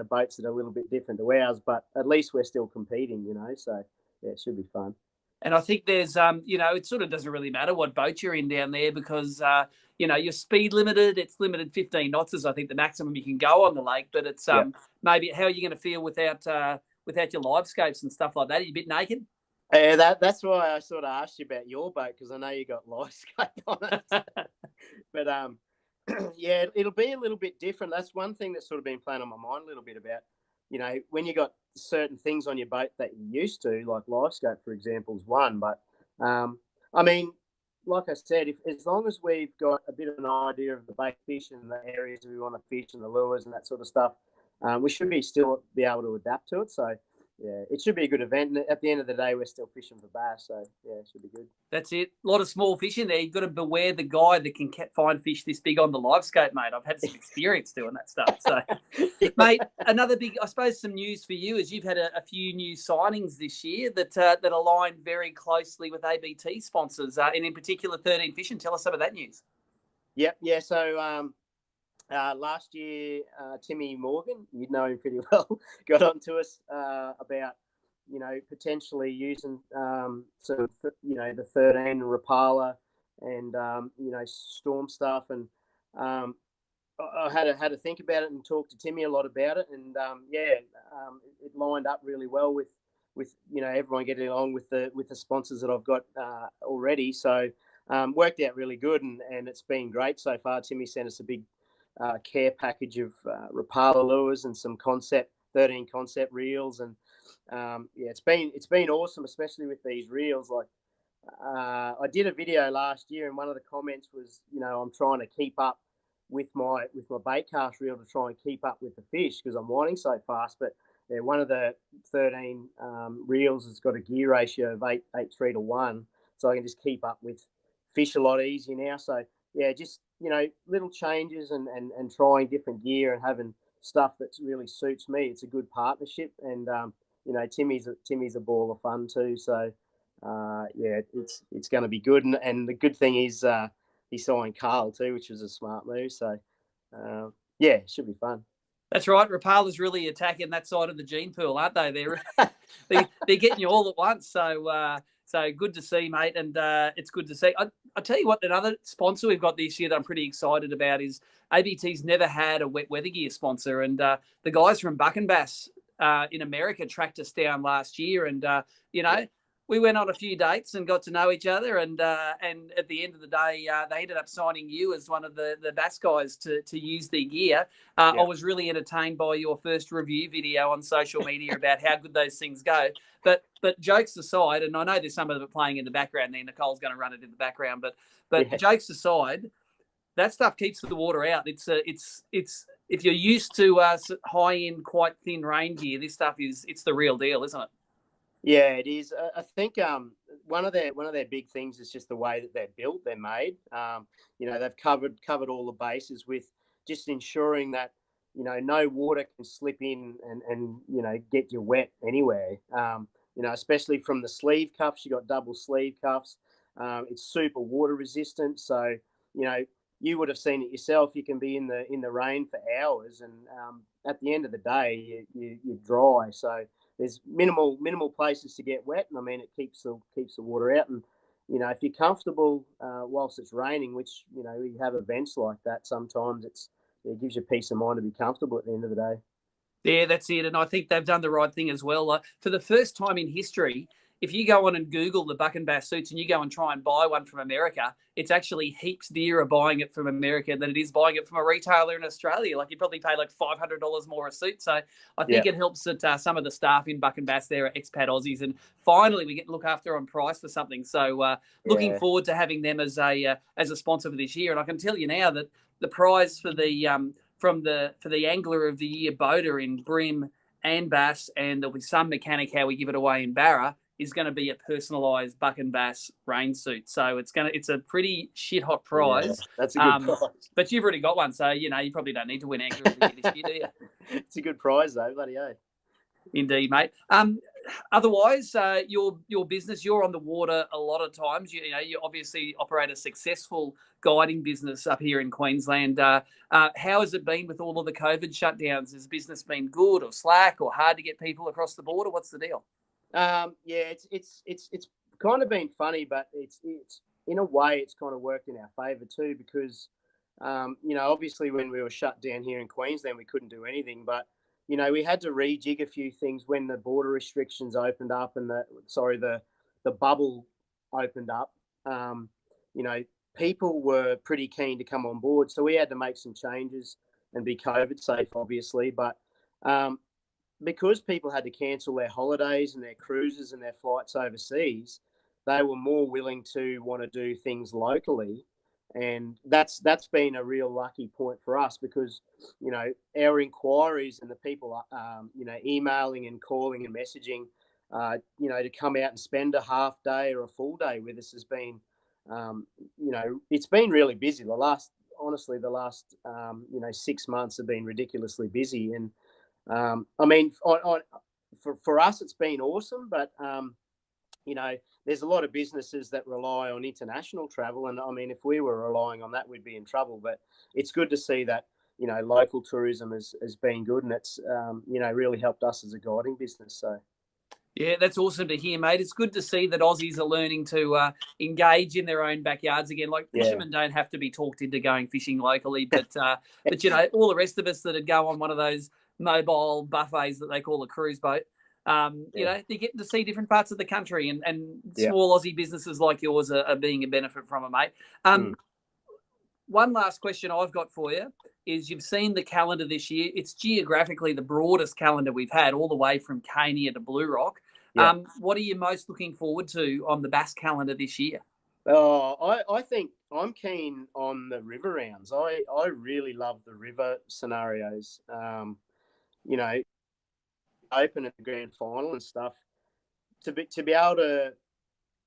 boats that are a little bit different to ours. But at least we're still competing, So yeah, it should be fun. And I think there's, it sort of doesn't really matter what boat you're in down there because, you're speed limited. It's limited 15 knots is I think the maximum you can go on the lake. But it's maybe how are you going to feel without your live scopes and stuff like that? Are you a bit naked? Yeah, that's why I sort of asked you about your boat because I know you got live scope on it. But yeah, it'll be a little bit different. That's one thing that's sort of been playing on my mind a little bit about, when you got certain things on your boat that you're used to, like live scope, for example, is one. But I mean, like I said, as long as we've got a bit of an idea of the bait fish and the areas we want to fish and the lures and that sort of stuff, we should still be able to adapt to it. So yeah, it should be a good event. And at the end of the day, we're still fishing for bass. So yeah, it should be good. That's it. A lot of small fish in there. You've got to beware the guy that can find fish this big on the live scope, mate. I've had some experience doing that stuff. So, mate, another big, I suppose, some news for you is you've had a few new signings this year that align very closely with ABT sponsors, and in particular 13 Fishing. Tell us some of that news. Yep. Yeah. So last year, Timmy Morgan, you'd know him pretty well, got on to us about potentially using the 13 Rapala and Storm stuff, and I had to think about it and talk to Timmy a lot about it, and it lined up really well with everyone getting along with the sponsors that I've got already. So worked out really good, and it's been great so far. Timmy sent us a big care package of Rapala lures and some 13 concept reels, and it's been awesome, especially with these reels. Like I did a video last year, and one of the comments was, I'm trying to keep up with my bait cast reel to try and keep up with the fish because I'm winding so fast. But one of the 13 reels has got a gear ratio of 8.3 to 1, so I can just keep up with fish a lot easier now. So yeah, just little changes and trying different gear and having stuff that really suits me. It's a good partnership, and Timmy's a ball of fun too. So it's going to be good, and the good thing is he signed Carl too, which was a smart move. So it should be fun. That's right. Rapala's really attacking that side of the gene pool, aren't they? They're getting you all at once. So good to see, mate, and it's good to see. I tell you what, another sponsor we've got this year that I'm pretty excited about is ABT's never had a wet weather gear sponsor, and the guys from Buck and Bass in America tracked us down last year, and we went on a few dates and got to know each other, and at the end of the day, they ended up signing you as one of the Bass guys to use their gear. I was really entertained by your first review video on social media about how good those things go. But jokes aside, and I know there's some of it playing in the background there, Nicole's going to run it in the background, but jokes aside, that stuff keeps the water out. It's if you're used to high-end, quite thin rain gear, this stuff it's the real deal, isn't it? Yeah, it is. I think one of their big things is just the way that they're built, they're made. They've covered all the bases with just ensuring that no water can slip in and get you wet anywhere. Especially from the sleeve cuffs, you got double sleeve cuffs. It's super water resistant, so you would have seen it yourself. You can be in the rain for hours, and at the end of the day, you're dry. So there's minimal places to get wet, and I mean it keeps the water out. And if you're comfortable whilst it's raining, which we have events like that, sometimes it gives you peace of mind to be comfortable at the end of the day. Yeah, that's it. And I think they've done the right thing as well. For the first time in history, if you go on and Google the Buck and Bass suits and you go and try and buy one from America, it's actually heaps dearer buying it from America than it is buying it from a retailer in Australia. Like you probably pay like $500 more a suit. So I think it helps that some of the staff in Buck and Bass there are expat Aussies, and finally we get to look after on price for something. So looking forward to having them as a sponsor for this year. And I can tell you now that the prize for the for the Angler of the Year boater in BREAM and BASS, and there'll be some mechanic how we give it away in Barra, is going to be a personalised Buck and Bass rain suit. So it's a pretty shit hot prize. Yeah, that's a good prize. But you've already got one, so you probably don't need to win Angler of the Year this year, do you? It's a good prize though, bloody hell. Indeed, mate. Otherwise, your business, you're on the water a lot of times. You obviously operate a successful guiding business up here in Queensland. How has it been with all of the COVID shutdowns? Has business been good or slack or hard to get people across the border? What's the deal? It's kind of been funny, but it's in a way it's kind of worked in our favour too, because obviously when we were shut down here in Queensland we couldn't do anything, but we had to rejig a few things when the border restrictions opened up and the bubble opened up. People were pretty keen to come on board, so we had to make some changes and be COVID safe, obviously. But because people had to cancel their holidays and their cruises and their flights overseas, they were more willing to want to do things locally. And that's been a real lucky point for us, because our inquiries and the people emailing and calling and messaging to come out and spend a half day or a full day with us has been it's been really busy. The last 6 months have been ridiculously busy, and for us it's been awesome, but there's a lot of businesses that rely on international travel, and I mean, if we were relying on that, we'd be in trouble. But it's good to see that local tourism has been good, and it's really helped us as a guiding business. So yeah, that's awesome to hear, mate. It's good to see that Aussies are learning to engage in their own backyards again. Like fishermen don't have to be talked into going fishing locally, but all the rest of us that would go on one of those mobile buffets that they call a cruise boat. They're getting to see different parts of the country, and small Aussie businesses like yours are being a benefit from it, mate. One last question I've got for you is, you've seen the calendar this year. It's geographically the broadest calendar we've had, all the way from Cania to Blue Rock. What are you most looking forward to on the Bass calendar this year? I think I'm keen on the river rounds. I really love the river scenarios. Open at the grand final and stuff, to be able to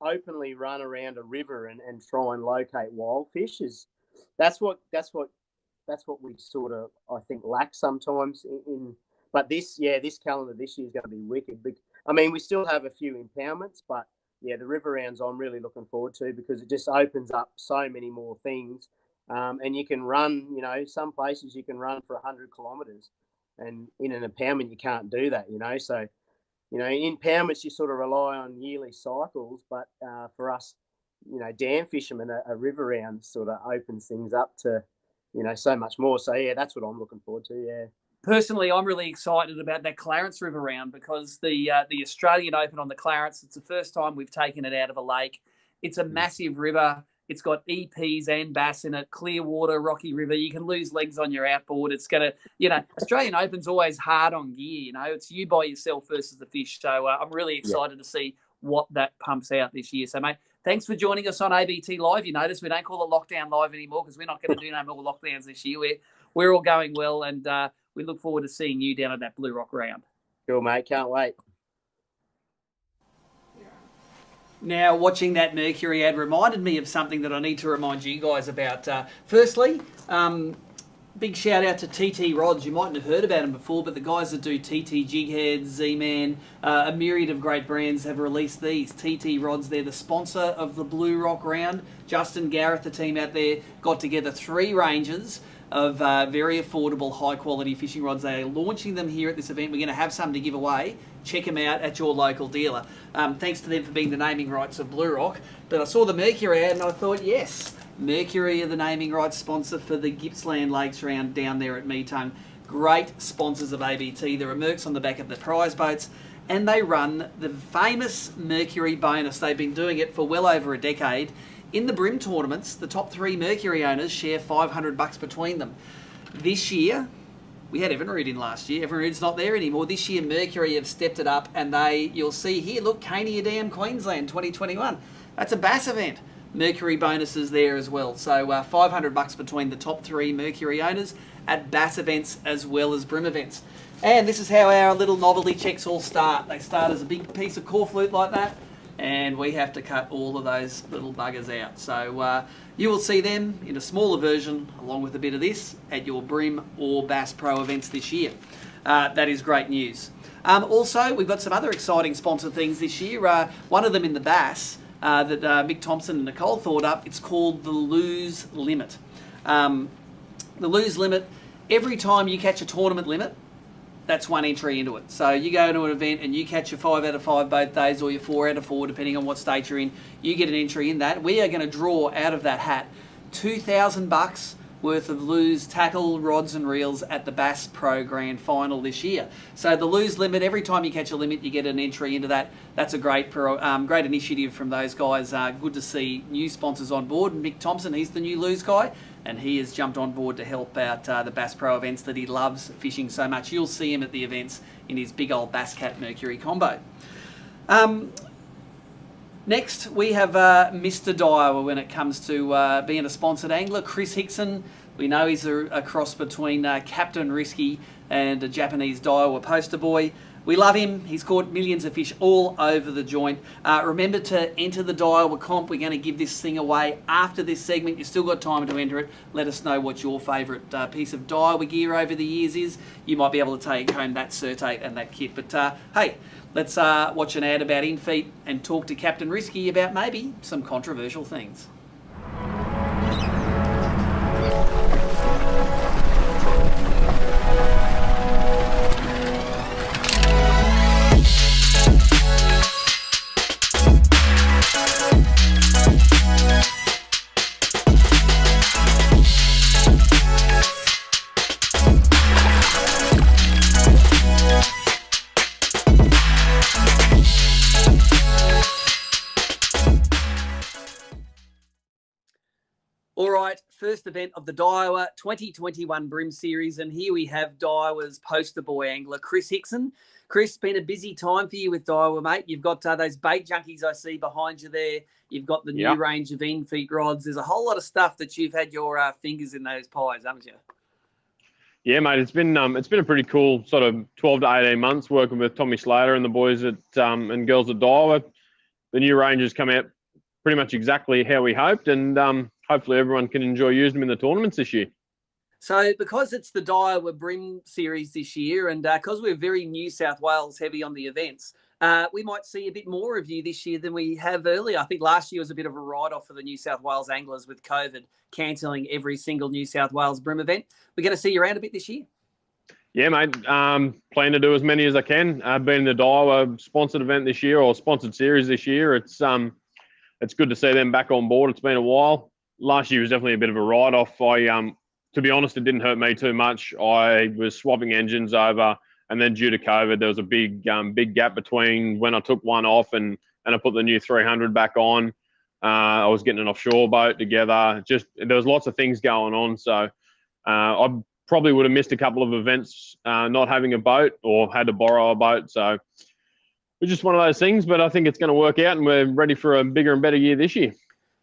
openly run around a river and try and locate wild fish that's what we sort of, I think, lack sometimes but this calendar this year is going to be wicked. I mean, we still have a few impoundments, but the river rounds I'm really looking forward to, because it just opens up so many more things, and you can run, some places you can run for 100 kilometres, and in an impoundment you can't do that, So, in impoundments you sort of rely on yearly cycles, but for us, dam fishermen, a river round sort of opens things up to, so much more. So yeah, that's what I'm looking forward to. Yeah. Personally, I'm really excited about that Clarence River round because the Australian Open on the Clarence, it's the first time we've taken it out of a lake. It's a massive river. It's got EPs and bass in it, clear water, rocky river. You can lose legs on your outboard. It's going to, Australian Open's always hard on gear. It's you by yourself versus the fish. So I'm really excited to see what that pumps out this year. So, mate, thanks for joining us on ABT Live. You notice we don't call it Lockdown Live anymore because we're not going to do no more lockdowns this year. We're all going well, and we look forward to seeing you down at that Blue Rock round. Cool, mate. Can't wait. Now, watching that Mercury ad reminded me of something that I need to remind you guys about. Firstly, big shout out to TT Rods. You mightn't have heard about them before, but the guys that do TT Jighead, Z-Man, a myriad of great brands have released these. TT Rods, they're the sponsor of the Blue Rock round. Justin Garrett, the team out there, got together 3 ranges of very affordable, high-quality fishing rods. They are launching them here at this event. We're going to have some to give away. Check them out at your local dealer. Thanks to them for being the naming rights of Blue Rock. But I saw the Mercury ad and I thought, yes, Mercury are the naming rights sponsor for the Gippsland Lakes round down there at Meetung. Great sponsors of ABT. There are Mercs on the back of the prize boats, and they run the famous Mercury bonus. They've been doing it for well over a decade. In the BREAM tournaments, the top 3 Mercury owners share $500 between them. This year, we had Evan Reid in last year. Evan Reid's not there anymore. This year, Mercury have stepped it up, and you'll see here, look, Cania Dam, Queensland, 2021. That's a bass event. Mercury bonuses there as well. So $500 between the top 3 Mercury owners at bass events as well as BREAM events. And this is how our little novelty checks all start. They start as a big piece of core flute like that, and we have to cut all of those little buggers out. So you will see them in a smaller version, along with a bit of this, at your BREAM or Bass Pro events this year. That is great news. Also, we've got some other exciting sponsor things this year. One of them in the Bass that Mick Thompson and Nicole thought up. It's called the Lose Limit. The Lose Limit, every time you catch a tournament limit, that's one entry into it. So you go to an event and you catch your 5 out of 5 both days or your 4 out of 4, depending on what state you're in, you get an entry in that. We are going to draw out of that hat $2,000 worth of Lose tackle, rods and reels at the Bass Pro Grand Final this year. So the Lose Limit, every time you catch a limit, you get an entry into that. That's a great great initiative from those guys. Good to see new sponsors on board. Mick Thompson, he's the new Lose guy, and he has jumped on board to help out the Bass Pro events that he loves fishing so much. You'll see him at the events in his big old Bass Cat Mercury combo. Next, we have Mr. Daiwa when it comes to being a sponsored angler. Chris Hickson, we know he's a cross between Captain Risky and a Japanese Daiwa poster boy. We love him. He's caught millions of fish all over the joint. Remember to enter the Daiwa comp. We're going to give this thing away after this segment. You've still got time to enter it. Let us know what your favourite piece of Daiwa gear over the years is. You might be able to take home that Cert8 and that kit. But hey, let's watch an ad about InFeet and talk to Captain Risky about maybe some controversial things. All right, first event of the Daiwa 2021 BREAM Series, and here we have Daiwa's poster boy angler, Chris Hickson. Chris, it's been a busy time for you with Daiwa, mate. You've got those bait junkies I see behind you there. You've got the new range of InFeet rods. There's a whole lot of stuff that you've had your fingers in those pies, haven't you? Yeah, mate, it's been a pretty cool sort of 12 to 18 months working with Tommy Slater and the boys at and girls at Daiwa. The new ranges come out pretty much exactly how we hoped, and hopefully everyone can enjoy using them in the tournaments this year. So because it's the Daiwa BREAM Series this year, and because we're very New South Wales heavy on the events, we might see a bit more of you this year than we have earlier. I think last year was a bit of a write-off for the New South Wales anglers with COVID cancelling every single New South Wales BREAM event. We're going to see you around a bit this year. Yeah, mate. Plan to do as many as I can. I've been in the Daiwa sponsored event this year, or sponsored series this year. It's good to see them back on board. It's been a while. Last year was definitely a bit of a write-off. To be honest, it didn't hurt me too much. I was swapping engines over, and then due to COVID, there was a big gap between when I took one off and I put the new 300 back on. I was getting an offshore boat together. Just there was lots of things going on, so I probably would have missed a couple of events not having a boat or had to borrow a boat. So it's just one of those things, but I think it's going to work out, and we're ready for a bigger and better year this year.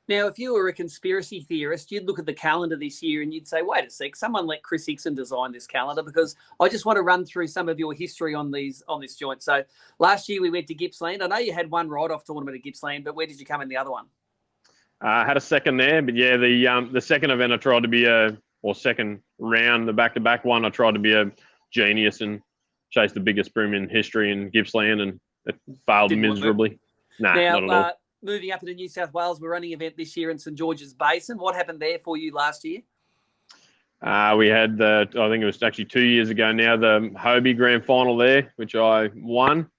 Now, if you were a conspiracy theorist, you'd look at the calendar this year and you'd say, wait a sec, someone let Chris Hickson design this calendar, because I just want to run through some of your history on this joint. So last year we went to Gippsland. I know you had one ride-off tournament at Gippsland, but where did you come in the other one? I had a second there, but yeah, the second event I tried to be second round, the back-to-back one, I tried to be a genius and chase the biggest BREAM in history in Gippsland, and it failed miserably. Nah, not at all. Moving up into New South Wales, we're running an event this year in St George's Basin. What happened there for you last year? We had I think it was actually 2 years ago now, the Hobie Grand Final there, which I won.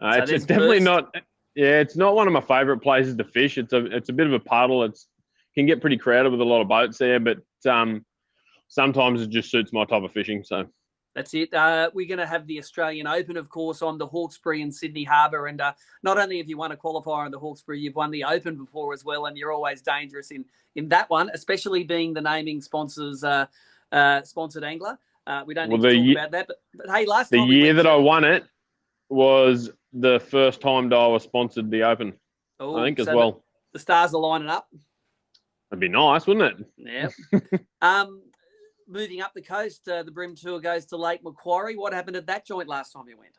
It's definitely not. Yeah, it's not one of my favourite places to fish. It's a bit of a puddle. It can get pretty crowded with a lot of boats there, but sometimes it just suits my type of fishing. So that's it. We're going to have the Australian Open, of course, on the Hawkesbury in Sydney Harbour. And not only have you won a qualifier on the Hawkesbury, you've won the Open before as well. And you're always dangerous in that one, especially being the naming sponsor's sponsored angler. We don't need to talk about that. But hey, last time the year that I won it was the first time Daiwa sponsored the Open, I think, as well. The stars are lining up. That'd be nice, wouldn't it? Yeah. Moving up the coast, the BREAM Tour goes to Lake Macquarie. What happened at that joint last time you went?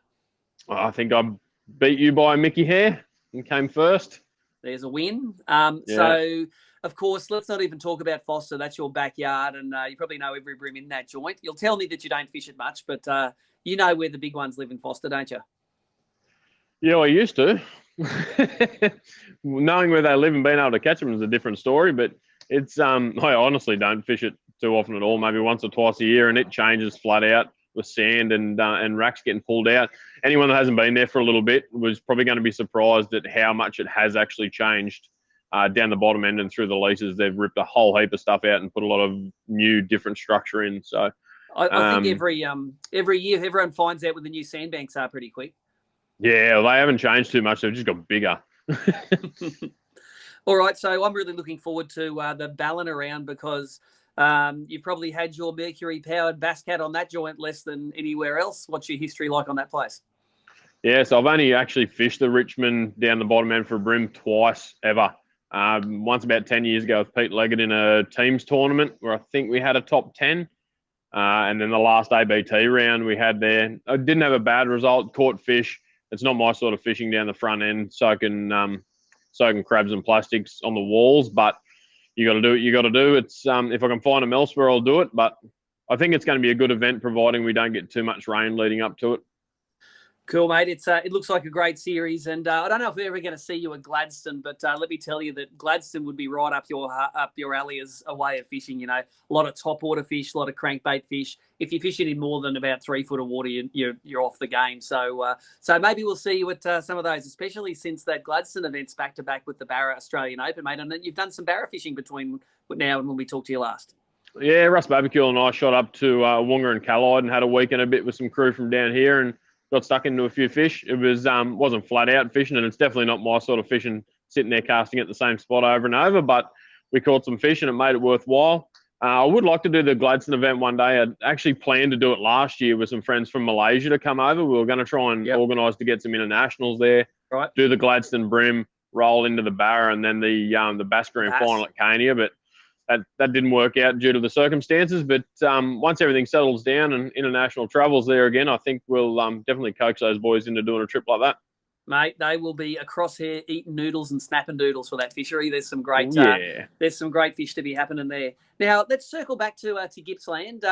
I think I beat you by a Mickey hair and came first. There's a win. Yeah. So, of course, let's not even talk about Foster. That's your backyard, and you probably know every BREAM in that joint. You'll tell me that you don't fish it much, but you know where the big ones live in Foster, don't you? Yeah, I used to. Knowing where they live and being able to catch them is a different story, but it's I honestly don't fish it too often at all, maybe once or twice a year, and it changes flat out with sand and racks getting pulled out. Anyone that hasn't been there for a little bit was probably going to be surprised at how much it has actually changed down the bottom end and through the leases. They've ripped a whole heap of stuff out and put a lot of new, different structure in. So I think every year everyone finds out where the new sandbanks are pretty quick. Yeah, they haven't changed too much. They've just got bigger. All right, so I'm really looking forward to the Ballon around, because you probably had your Mercury-powered bass cat on that joint less than anywhere else. What's your history like on that place? Yeah, so I've only actually fished the Richmond down the bottom end for BREAM twice ever. Once about 10 years ago with Pete Leggett in a teams tournament where I think we had a top 10. And then the last ABT round we had there, I didn't have a bad result, caught fish. It's not my sort of fishing down the front end, soaking crabs and plastics on the walls, but you got to do what you got to do. It's if I can find them elsewhere, I'll do it. But I think it's going to be a good event, providing we don't get too much rain leading up to it. Cool, mate. It looks like a great series, and I don't know if we're ever going to see you at Gladstone, but let me tell you that Gladstone would be right up your alley as a way of fishing. You know, a lot of top water fish, a lot of crankbait fish. If you're fishing in more than about 3 foot of water, you're off the game. So maybe we'll see you at some of those, especially since that Gladstone event's back to back with the Barra Australian Open, mate. And you've done some Barra fishing between now and when we talked to you last. Yeah, Russ Barbecue and I shot up to Woonga and Callide and had a weekend a bit with some crew from down here and got stuck into a few fish. It was wasn't flat out fishing, and it's definitely not my sort of fishing, sitting there casting at the same spot over and over, but we caught some fish and it made it worthwhile. I would like to do the Gladstone event one day. I'd actually planned to do it last year with some friends from Malaysia to come over. We were going to try and organise to get some internationals there, right? Do the Gladstone BREAM, roll into the Barra, and then the Bass Grand Final at Cania, but that didn't work out due to the circumstances. But once everything settles down and international travels there again, I think we'll definitely coax those boys into doing a trip like that. Mate, they will be across here eating noodles and snapping doodles for that fishery. There's some great there's some great fish to be happening there. Now, let's circle back to Gippsland.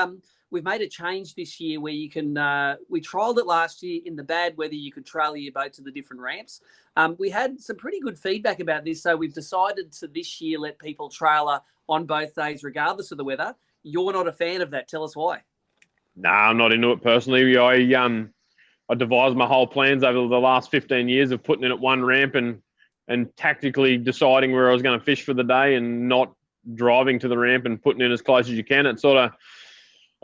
We've made a change this year where you can, we trialled it last year in the bad weather, you could trailer your boat to the different ramps. We had some pretty good feedback about this, so we've decided to this year let people trailer on both days regardless of the weather. You're not a fan of that. Tell us why. Nah, I'm not into it personally. I devised my whole plans over the last 15 years of putting in at one ramp and tactically deciding where I was going to fish for the day and not driving to the ramp and putting in as close as you can. It's sort of,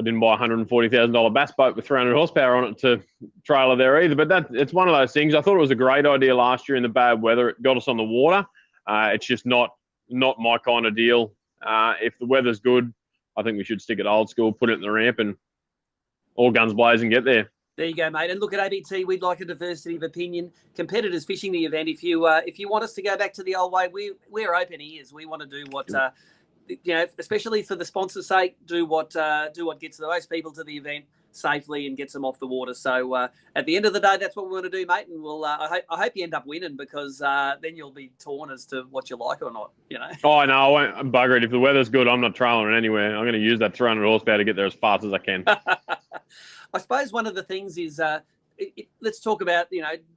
I didn't buy a $140,000 bass boat with 300 horsepower on it to trailer there either. But it's one of those things. I thought it was a great idea last year in the bad weather. It got us on the water. It's just not my kind of deal. If the weather's good, I think we should stick it old school, put it in the ramp, and all guns blazing get there. There you go, mate. And look, at ABT, we'd like a diversity of opinion. Competitors fishing the event. If you want us to go back to the old way, we're open ears. We want to do what especially for the sponsor's sake, do what gets the most people to the event safely and gets them off the water. So at the end of the day, that's what we want to do, mate. And we'll I hope you end up winning, because then you'll be torn as to what you like or not. Oh no, I won't bugger it. If the weather's good, I'm not trailering anywhere. I'm going to use that 300 horsepower to get there as fast as I can. I suppose one of the things is, let's talk about,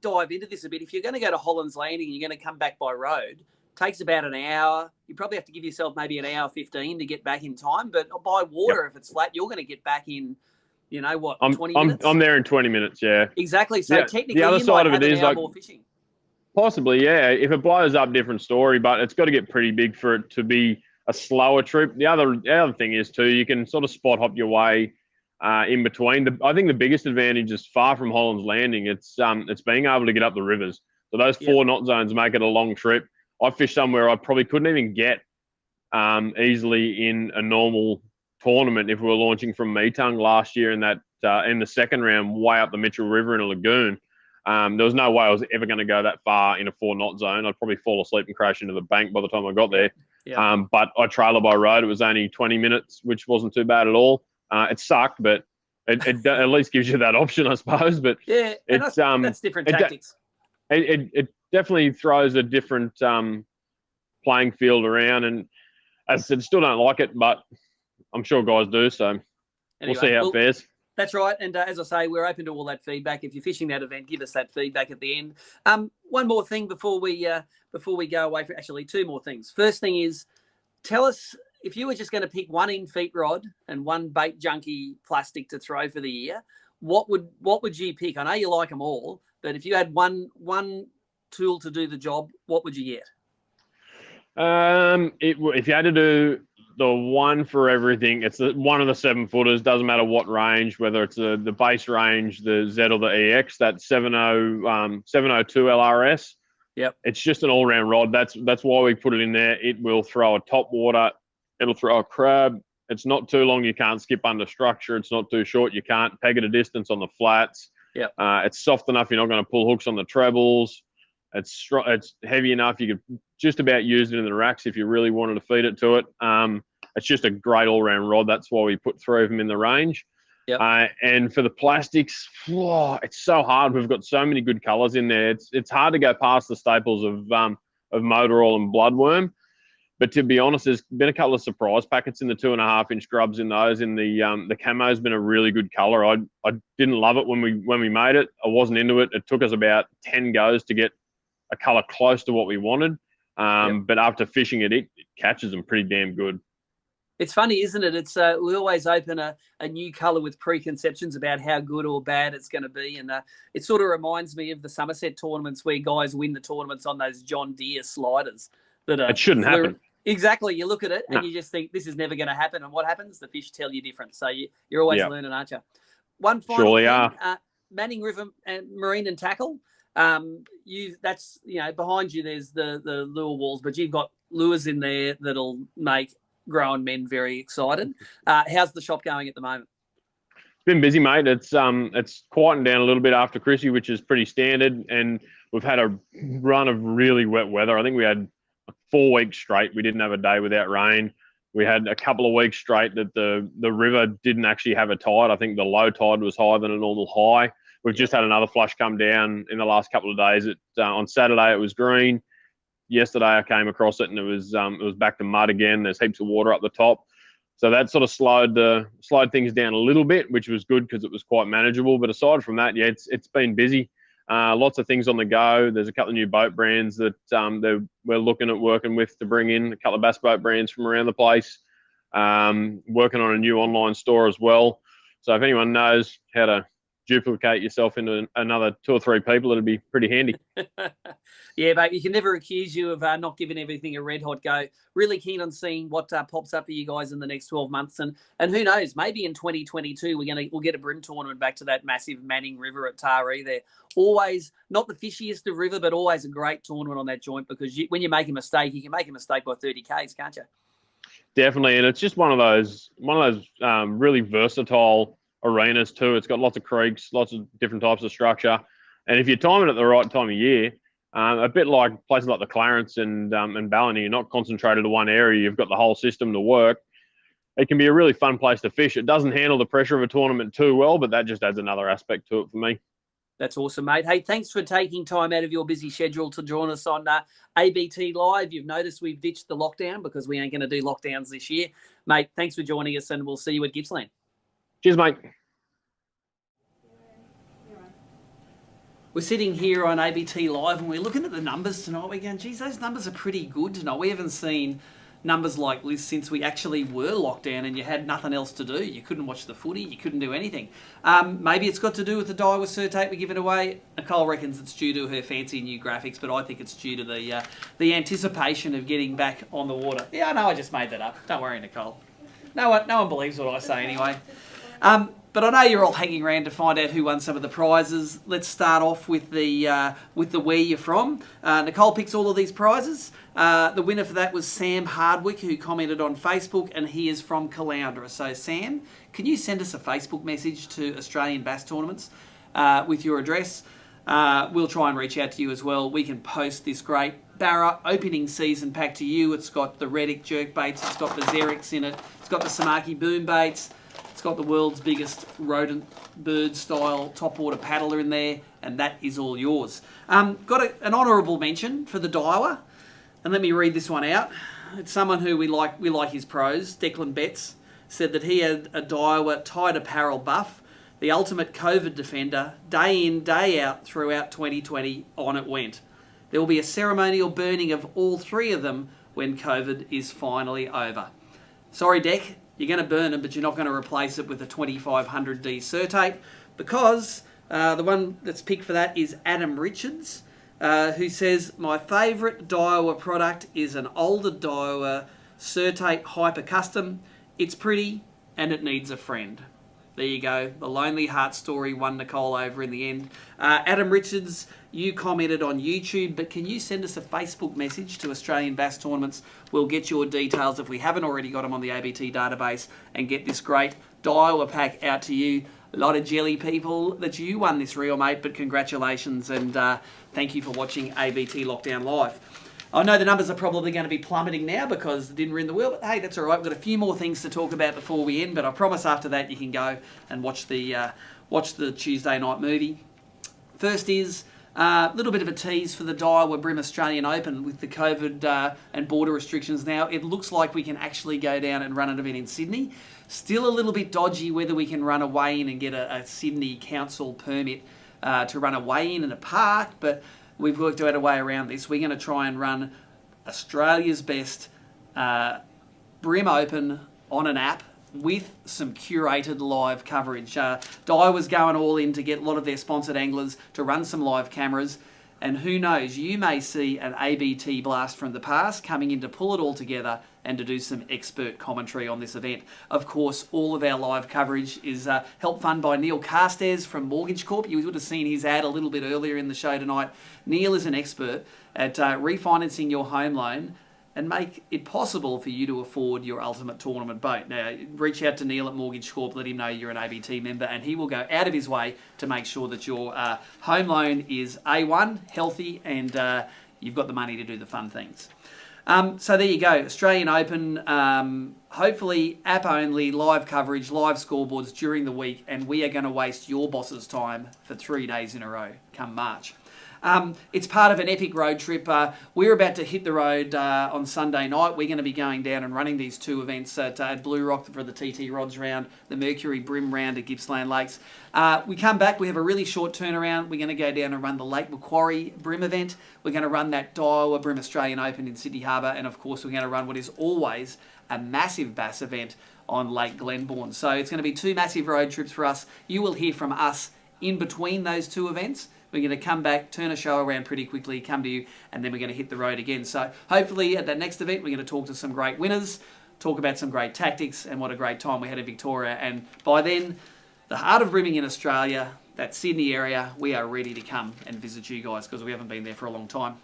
dive into this a bit. If you're going to go to Holland's Landing and you're going to come back by road, takes about an hour. You probably have to give yourself maybe an hour 15 to get back in time. But by water, if it's flat, you're going to get back in, 20 minutes? I'm there in 20 minutes, yeah. Exactly. So technically, the other side of it is more fishing. Possibly, yeah. If it blows up, different story, but it's got to get pretty big for it to be a slower trip. The other thing is, too, you can sort of spot hop your way in between. I think the biggest advantage is far from Holland's Landing. It's being able to get up the rivers. So those 4 knot zones make it a long trip. I fished somewhere I probably couldn't even get easily in a normal tournament if we were launching from Meetung last year in the second round, way up the Mitchell River in a lagoon. There was no way I was ever going to go that far in a 4 knot zone. I'd probably fall asleep and crash into the bank by the time I got there. Yeah. But I trailer by road. It was only 20 minutes, which wasn't too bad at all. It sucked, but it at least gives you that option, I suppose. But yeah, and that's different tactics. It definitely throws a different playing field around, and as I said, still don't like it, but I'm sure guys do. So Anyway, we'll see how it fares. That's right, and as I say, we're open to all that feedback. If you're fishing that event, give us that feedback at the end. One more thing before we go away. Actually, 2 more things. First thing is, tell us, if you were just going to pick one in-feet rod and one bait junkie plastic to throw for the year, what would you pick? I know you like them all, but if you had one tool to do the job, what would you get? If you had to do the one for everything, it's one of the 7-footers. Doesn't matter what range, whether it's the base range, the Z or the EX. That 702 LRS. Yep. It's just an all-round rod. That's why we put it in there. It will throw a top water. It'll throw a crab. It's not too long. You can't skip under structure. It's not too short. You can't peg at a distance on the flats. Yep. It's soft enough. You're not going to pull hooks on the trebles. It's heavy enough. You could just about use it in the racks if you really wanted to feed it to it. It's just a great all-round rod. That's why we put 3 of them in the range. Yep. And for the plastics, it's so hard. We've got so many good colours in there. It's hard to go past the staples of motor oil and bloodworm. But to be honest, there's been a couple of surprise packets in the 2.5-inch grubs in those. In the camo's been a really good colour. I didn't love it when we made it. I wasn't into it. It took us about 10 goes to get a colour close to what we wanted. But after fishing it, it catches them pretty damn good. It's funny, isn't it? It's we always open a new colour with preconceptions about how good or bad it's going to be, and it sort of reminds me of the Somerset tournaments where guys win the tournaments on those John Deere sliders. It shouldn't happen. Exactly. You look at it and you just think this is never going to happen, and what happens? The fish tell you different. So you're always learning, aren't you? One final thing, Manning River and Marine and Tackle. That's behind you. There's the lure walls, but you've got lures in there that'll make growing men very excited. How's the shop going at the moment? It's been busy, mate. It's quietened down a little bit after Chrissy, which is pretty standard, and we've had a run of really wet weather. I think we had 4 weeks straight. We didn't have a day without rain. We had a couple of weeks straight that the river didn't actually have a tide. I think the low tide was higher than a normal high. We've just had another flush come down in the last couple of days. On Saturday it was green. Yesterday I came across it and it was back to mud again. There's heaps of water up the top, so that sort of slowed things down a little bit, which was good because it was quite manageable. But aside from that, it's been busy. Lots of things on the go. There's a couple of new boat brands that we're looking at working with to bring in, a couple of bass boat brands from around the place. Working on a new online store as well. So if anyone knows how to duplicate yourself into another 2 or 3 people, it'd be pretty handy. Yeah, mate, you can never accuse you of not giving everything a red hot go. Really keen on seeing what pops up for you guys in the next 12 months, and who knows, maybe in 2022 we'll get a BREAM tournament back to that massive Manning River at Taree. There, always not the fishiest of river, but always a great tournament on that joint, because when you make a mistake, you can make a mistake by 30 k's, can't you? Definitely, and it's just one of those really versatile arenas too. It's got lots of creeks, lots of different types of structure, and if you time it at the right time of year, a bit like places like the Clarence and Ballina, you're not concentrated to one area. You've got the whole system to work. It can be a really fun place to fish. It doesn't handle the pressure of a tournament too well, but that just adds another aspect to it for me. That's awesome, mate. Hey, thanks for taking time out of your busy schedule to join us on ABT Live. You've noticed we've ditched the lockdown because we ain't going to do lockdowns this year. Mate, thanks for joining us, and we'll see you at Gippsland. Cheers, mate. We're sitting here on ABT Live and we're looking at the numbers tonight. We're going, geez, those numbers are pretty good tonight. We haven't seen numbers like this since we actually were locked down and you had nothing else to do. You couldn't watch the footy. You couldn't do anything. Maybe it's got to do with the Daiwa Certate we're giving away. Nicole reckons it's due to her fancy new graphics, but I think it's due to the anticipation of getting back on the water. Yeah, I know, I just made that up. Don't worry, Nicole. No one believes what I say anyway. But I know you're all hanging around to find out who won some of the prizes. Let's start off with where you're from. Nicole picks all of these prizes. The winner for that was Sam Hardwick, who commented on Facebook, and he is from Caloundra. So Sam, can you send us a Facebook message to Australian Bass Tournaments with your address? We'll try and reach out to you as well. We can post this great Barra opening season pack to you. It's got the Reddick jerk baits, it's got the Xerix in it, it's got the Samaki boom baits, it's got the world's biggest rodent bird style topwater paddler in there, and that is all yours. Got an honourable mention for the Daiwa, and let me read this one out. It's someone who we like his pros. Declan Betts said that he had a Daiwa Tide Apparel buff, the ultimate COVID defender, day in, day out throughout 2020, on it went. There will be a ceremonial burning of all 3 of them when COVID is finally over. Sorry, Deck, you're going to burn them, but you're not going to replace it with a 2500D Certate, because the one that's picked for that is Adam Richards, who says, my favourite Daiwa product is an older Daiwa Certate Hyper Custom. It's pretty and it needs a friend. There you go. The Lonely Heart story won Nicole over in the end. Adam Richards, you commented on YouTube, but can you send us a Facebook message to Australian Bass Tournaments? We'll get your details if we haven't already got them on the ABT database and get this great Daiwa pack out to you. A lot of jelly people that you won this reel, mate, but congratulations, and thank you for watching ABT Lockdown Live. I know the numbers are probably going to be plummeting now because it didn't win the wheel, but hey, that's all right. We've got a few more things to talk about before we end, but I promise after that you can go and watch the Tuesday night movie. First is a little bit of a tease for the Daiwa BREAM Australian Open with the COVID and border restrictions now. It looks like we can actually go down and run an event in Sydney. Still a little bit dodgy whether we can run a weigh-in and get a Sydney Council permit to run a weigh-in in a park, but we've worked out a way around this. We're going to try and run Australia's best BREAM Open on an app with some curated live coverage. Daiwa's going all in to get a lot of their sponsored anglers to run some live cameras. And who knows, you may see an ABT blast from the past coming in to pull it all together and to do some expert commentary on this event. Of course, all of our live coverage is helped fund by Neil Carstairs from Mortgage Corp. You would have seen his ad a little bit earlier in the show tonight. Neil is an expert at refinancing your home loan and make it possible for you to afford your ultimate tournament boat. Now, reach out to Neil at Mortgage Corp, let him know you're an ABT member, and he will go out of his way to make sure that your home loan is A1, healthy, and you've got the money to do the fun things. So there you go, Australian Open, hopefully app only, live coverage, live scoreboards during the week, and we are going to waste your boss's time for 3 days in a row come March. It's part of an epic road trip. We're about to hit the road on Sunday night. We're going to be going down and running these 2 events at Blue Rock for the TT Rods round, the Mercury BREAM round at Gippsland Lakes. We come back, we have a really short turnaround. We're going to go down and run the Lake Macquarie BREAM event. We're going to run that Daiwa BREAM Australian Open in Sydney Harbour. And of course, we're going to run what is always a massive bass event on Lake Glenbourne. So it's going to be 2 massive road trips for us. You will hear from us in between those 2 events. We're going to come back, turn a show around pretty quickly, come to you, and then we're going to hit the road again. So hopefully at that next event, we're going to talk to some great winners, talk about some great tactics, and what a great time we had in Victoria. And by then, the heart of brimming in Australia, that Sydney area, we are ready to come and visit you guys because we haven't been there for a long time.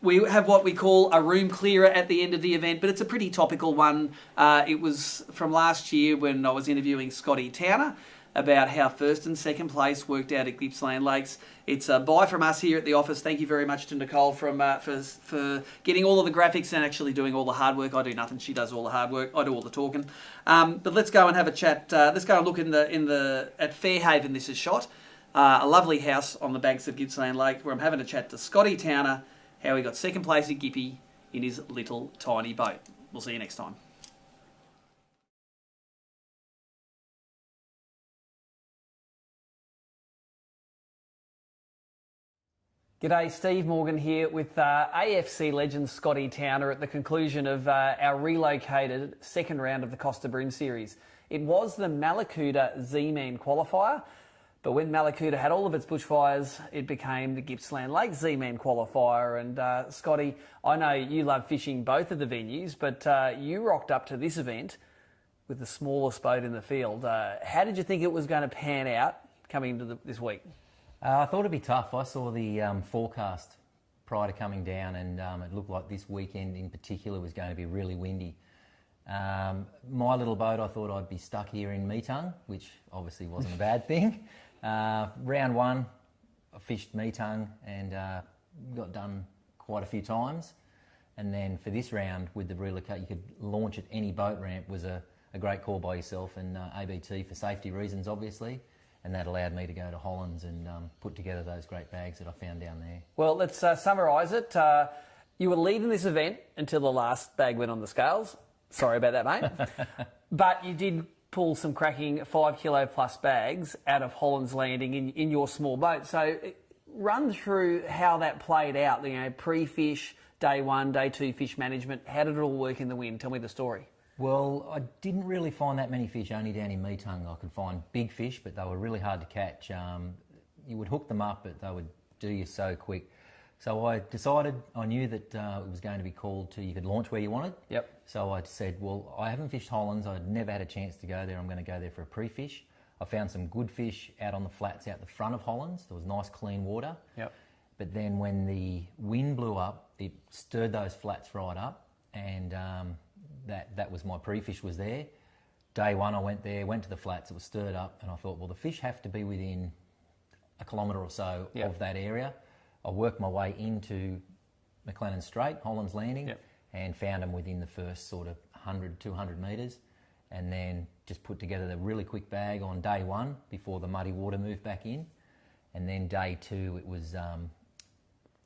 We have what we call a room clearer at the end of the event, but it's a pretty topical one. It was from last year when I was interviewing Scotty Towner about how first and second place worked out at Gippsland Lakes. It's a bye from us here at the office. Thank you very much to Nicole for getting all of the graphics and actually doing all the hard work. I do nothing. She does all the hard work. I do all the talking. But let's go and have a chat. Let's go and look at Fairhaven. This is shot. A lovely house on the banks of Gippsland Lake where I'm having a chat to Scotty Towner, how he got second place at Gippy in his little tiny boat. We'll see you next time. G'day, Steve Morgan here with AFC legend Scotty Towner at the conclusion of our relocated second round of the Costa BREAM Series. It was the Malakuta Z-Man qualifier, but when Malakuta had all of its bushfires, it became the Gippsland Lake Z-Man qualifier. And Scotty, I know you love fishing both of the venues, but you rocked up to this event with the smallest boat in the field. How did you think it was going to pan out coming into this week? I thought it'd be tough. I saw the forecast prior to coming down, and it looked like this weekend in particular was going to be really windy. My little boat, I thought I'd be stuck here in Meetung, which obviously wasn't a bad thing. Round 1, I fished Meetung and got done quite a few times. And then for this round, with the relocate, you could launch at any boat ramp, was a great call by yourself and ABT for safety reasons, obviously. And that allowed me to go to Hollands and put together those great bags that I found down there. Well, let's summarise it. You were leading this event until the last bag went on the scales. Sorry about that, mate. But you did pull some cracking 5 kilo plus bags out of Hollands Landing in your small boat. So run through how that played out, pre-fish, day 1, day 2 fish management. How did it all work in the wind? Tell me the story. Well, I didn't really find that many fish, only down in Meetung. I could find big fish, but they were really hard to catch. You would hook them up, but they would do you so quick. So I decided, I knew that it was going to be called to, you could launch where you wanted. Yep. So I said, well, I haven't fished Hollands. I'd never had a chance to go there. I'm going to go there for a pre-fish. I found some good fish out on the flats out the front of Hollands. There was nice clean water. Yep. But then when the wind blew up, it stirred those flats right up, and that was my pre-fish was there. Day 1 I went there, went to the flats, it was stirred up, and I thought, well, the fish have to be within a kilometre or so of that area. I worked my way into McLennan Strait, Hollands Landing, and found them within the first sort of 100, 200 metres, and then just put together the really quick bag on day 1 before the muddy water moved back in. And then day 2, it was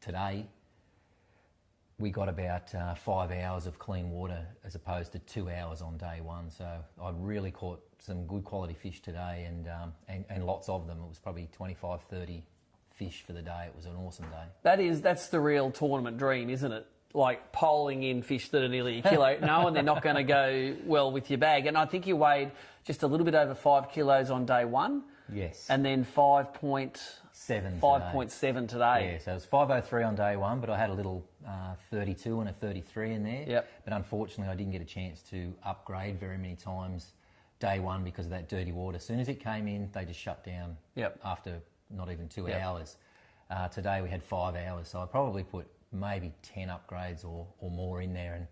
today, we got about 5 hours of clean water as opposed to 2 hours on day 1. So I really caught some good quality fish today and lots of them. It was probably 25, 30 fish for the day. It was an awesome day. That's the real tournament dream, isn't it? Like polling in fish that are nearly a kilo, knowing they're not going to go well with your bag. And I think you weighed just a little bit over 5 kilos on day 1. Yes. And then 5.7 today. Yeah, so it was 5.03 on day 1, but I had a little 32 and a 33 in there. Yep. But unfortunately, I didn't get a chance to upgrade very many times day 1 because of that dirty water. As soon as it came in, they just shut down after not even 2 hours. Today we had 5 hours, so I probably put maybe 10 upgrades or more in there, and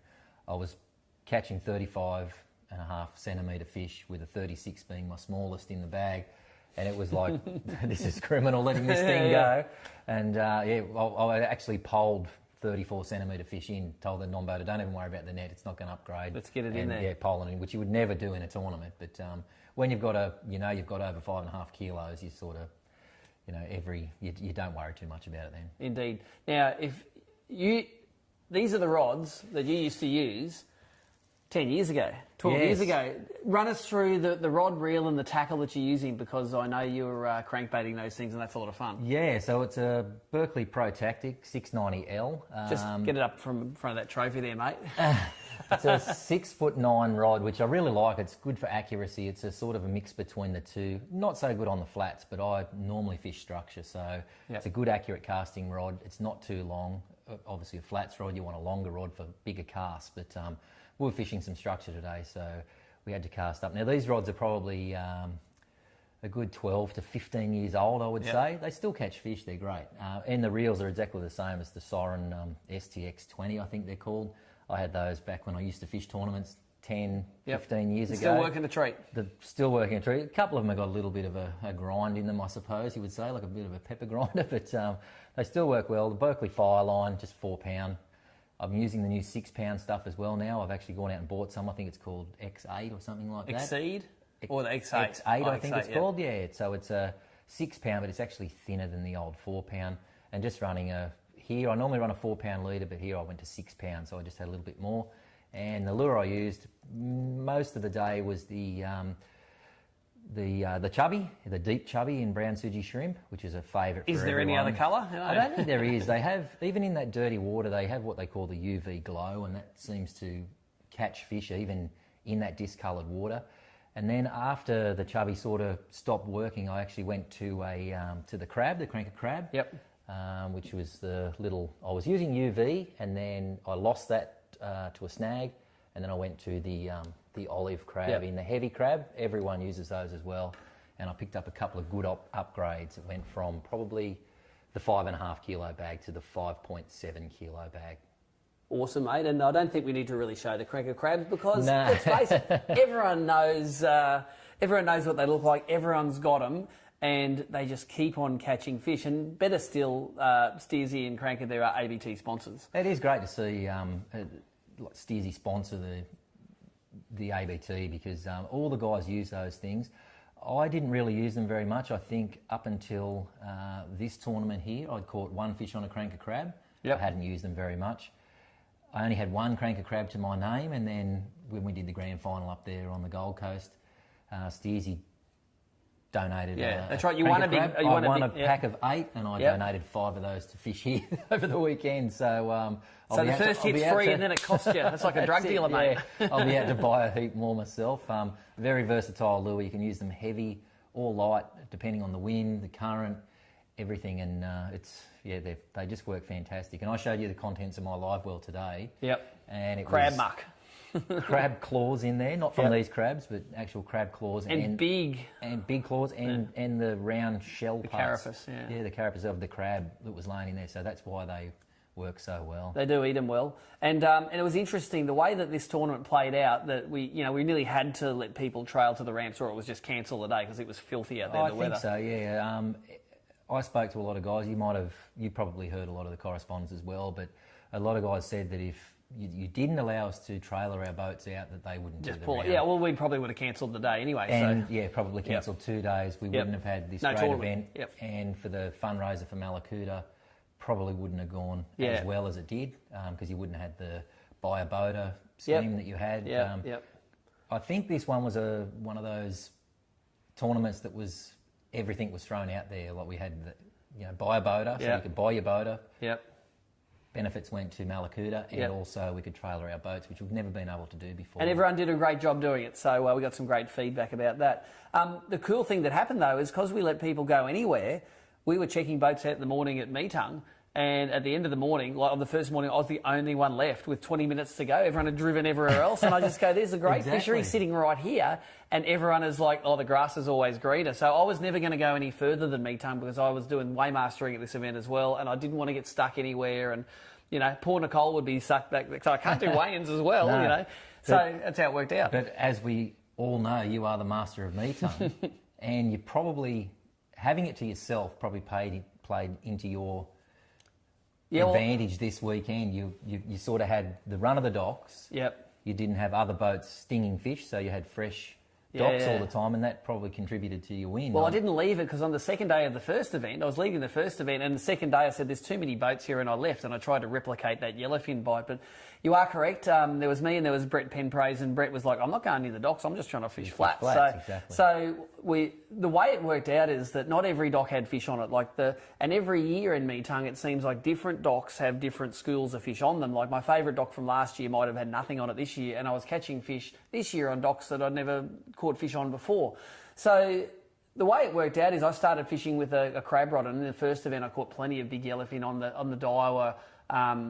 I was catching 35.5 centimetre fish with a 36 being my smallest in the bag. And it was like, this is criminal letting this thing go. And I actually poled 34 centimetre fish in, told the non-boater, don't even worry about the net, it's not going to upgrade. Let's get it in there. Yeah, poling in, which you would never do in a tournament. But when you've got you've got over 5.5 kilos, you sort of, you don't worry too much about it then. Indeed. Now, these are the rods that you used to use 10 years ago, 12 years ago. Run us through the rod reel and the tackle that you're using, because I know you were crankbaiting those things and that's a lot of fun. Yeah, so it's a Berkeley Pro Tactic 690L. Just get it up from front of that trophy there, mate. It's a 6'9" rod, which I really like. It's good for accuracy. It's a sort of a mix between the two. Not so good on the flats, but I normally fish structure, so it's a good accurate casting rod. It's not too long. Obviously a flats rod, you want a longer rod for bigger casts, but we were fishing some structure today, so we had to cast up. Now these rods are probably a good 12 to 15 years old, I would say. They still catch fish, they're great. And the reels are exactly the same as the Soren STX20, I think they're called. I had those back when I used to fish tournaments 10, 15 years ago. Still working a treat. Still working a treat. A couple of them have got a little bit of a grind in them, I suppose you would say, like a bit of a pepper grinder, but they still work well. The Berkeley Fireline, just 4 pound. I'm using the new 6 pound stuff as well now. I've actually gone out and bought some. I think it's called X8 or something like that. Exceed? Or the X8? X8, I think it's called, yeah. So it's a 6 pound, but it's actually thinner than the old 4 pound. And just running here, I normally run a 4 pound leader, but here I went to 6 pounds, so I just had a little bit more. And the lure I used most of the day was the chubby, the deep chubby in brown suji shrimp, which is a favourite for everyone. Is there any other colour? I don't think there is. They have, even in that dirty water, they have what they call the UV glow, and that seems to catch fish even in that discoloured water. And then after the chubby sort of stopped working, I actually went to the crab, the cranker crab. Yep. Which was the little, I was using UV, and then I lost that to a snag, and then I went to the olive crab in the heavy crab. Everyone uses those as well, and I picked up a couple of good upgrades. It went from probably the 5.5 kilo bag to the 5.7 kilo bag. Awesome, mate. And I don't think we need to really show the cranker crabs, because let's face it, everyone knows what they look like. Everyone's got them. And they just keep on catching fish. And better still, Steersy and Cranker, there are ABT sponsors. It is great to see Steersy sponsor the ABT, because all the guys use those things. I didn't really use them very much. I think up until this tournament here, I'd caught one fish on a cranker crab. I hadn't used them very much. I only had one cranker crab to my name, and then when we did the grand final up there on the Gold Coast, Steersy donated. That's right. You won a pack of 8, and I donated 5 of those to fish here over the weekend. So, so the first hit's free, and then it costs you. That's like a drug dealer, mate. I'll be out to buy a heap more myself. Very versatile lure. You can use them heavy or light, depending on the wind, the current, everything, and they just work fantastic. And I showed you the contents of my live well today. Yep. And it crab was muck. Crab claws in there, not from these crabs, but actual crab claws and big claws and the round shell parts. Carapace, the carapace of the crab that was laying in there. So that's why they work so well. They do eat them well, and it was interesting the way that this tournament played out. That we nearly had to let people trail to the ramps, or it was just cancel the day because it was filthy out there. The weather. I think so. Yeah. I spoke to a lot of guys. You probably heard a lot of the correspondence as well, but a lot of guys said that if you didn't allow us to trailer our boats out, that they wouldn't just do the pull round. it. Yeah, well, we probably would have cancelled the day anyway. And probably cancelled 2 days. We wouldn't have had this great tournament. event. And for the fundraiser for Malakuta, probably wouldn't have gone as well as it did, because you wouldn't have had the buy a boater scheme that you had. I think this one was one of those tournaments that was everything was thrown out there. Like we had buy a boater, so you could buy your boater. Benefits went to Malakuta, and also we could trailer our boats, which we've never been able to do before. And everyone did a great job doing it, so we got some great feedback about that. The cool thing that happened, though, is because we let people go anywhere, we were checking boats out in the morning at Meetung, and at the end of the morning, like on the first morning, I was the only one left with 20 minutes to go. Everyone had driven everywhere else, and I just go, there's a great fishery sitting right here, and everyone is like, oh, the grass is always greener. So I was never going to go any further than Meetung because I was doing waymastering at this event as well, and I didn't want to get stuck anywhere, and poor Nicole would be sucked back, so I can't do weigh-ins as well, So that's how it worked out. But as we all know, you are the master of Meetung, and you probably, having it to yourself, probably played into your advantage this weekend. You sort of had the run of the docks. Yep. You didn't have other boats stinging fish, so you had fresh docks all the time, and that probably contributed to your win. Well, I didn't leave it because on the second day of the first event, I was leaving the first event, and the second day I said, there's too many boats here, and I left, and I tried to replicate that yellowfin bite. But you are correct. There was me and there was Brett Penpraise, and Brett was like, I'm not going near the docks, I'm just trying to fish flats. So the way it worked out is that not every dock had fish on it. And every year in Meetung, it seems like different docks have different schools of fish on them. Like my favourite dock from last year might have had nothing on it this year, and I was catching fish this year on docks that I'd never caught fish on before. So the way it worked out is I started fishing with a crab rod, and in the first event I caught plenty of big yellowfin on the Daiwa.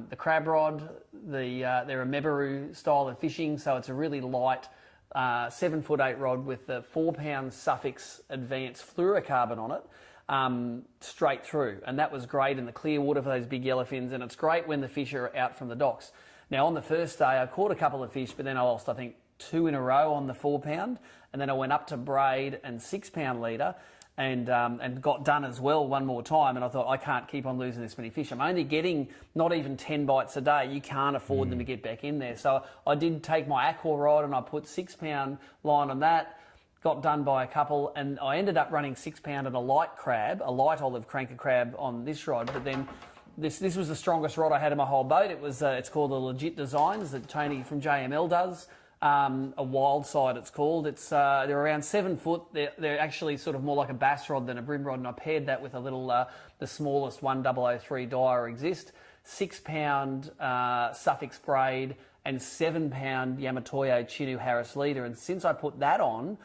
The crab rod, they're a Mebaroo style of fishing, so it's a really light 7'8" rod with the 4-pound Suffix Advanced fluorocarbon on it, straight through, and that was great in the clear water for those big yellowfins, and it's great when the fish are out from the docks. Now on the first day I caught a couple of fish, but then I lost I think 2 in a row on the 4-pound, and then I went up to braid and 6-pound leader and got done as well one more time, and I thought I can't keep on losing this many fish. I'm only getting not even 10 bites a day. You can't afford them to get back in there. So I did take my aqua rod and I put 6-pound line on that, got done by a couple, and I ended up running 6-pound and a light crab, a light olive cranker crab on this rod, but then this was the strongest rod I had in my whole boat. It's called the Legit Designs that Tony from JML does. A wild side it's called. They're around 7 foot. They're actually sort of more like a bass rod than a brim rod, and I paired that with a little, the smallest 1003 Dyer exist, 6-pound Suffix braid and 7-pound Yamatoyo Chinu Harris leader. And since I put that on,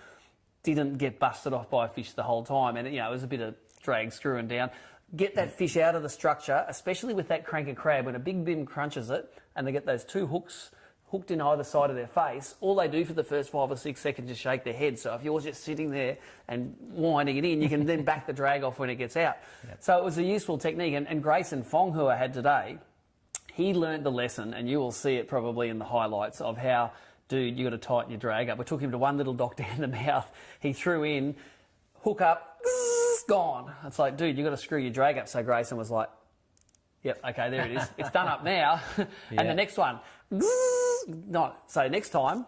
didn't get busted off by a fish the whole time, and it was a bit of drag screwing down. Get that fish out of the structure, especially with that cranker crab. When a big bim crunches it, and they get those 2 hooks hooked in either side of their face, all they do for the first 5 or 6 seconds is shake their head. So if you're just sitting there and winding it in, you can then back the drag off when it gets out. Yep. So it was a useful technique. And Grayson Fong, who I had today, he learned the lesson, and you will see it probably in the highlights of how, dude, you got to tighten your drag up. We took him to one little dock down the mouth. He threw in, hook up, gone. It's like, dude, you got to screw your drag up. So Grayson was like, yep, okay, there it is. It's done up now. And the next one, not. So next time,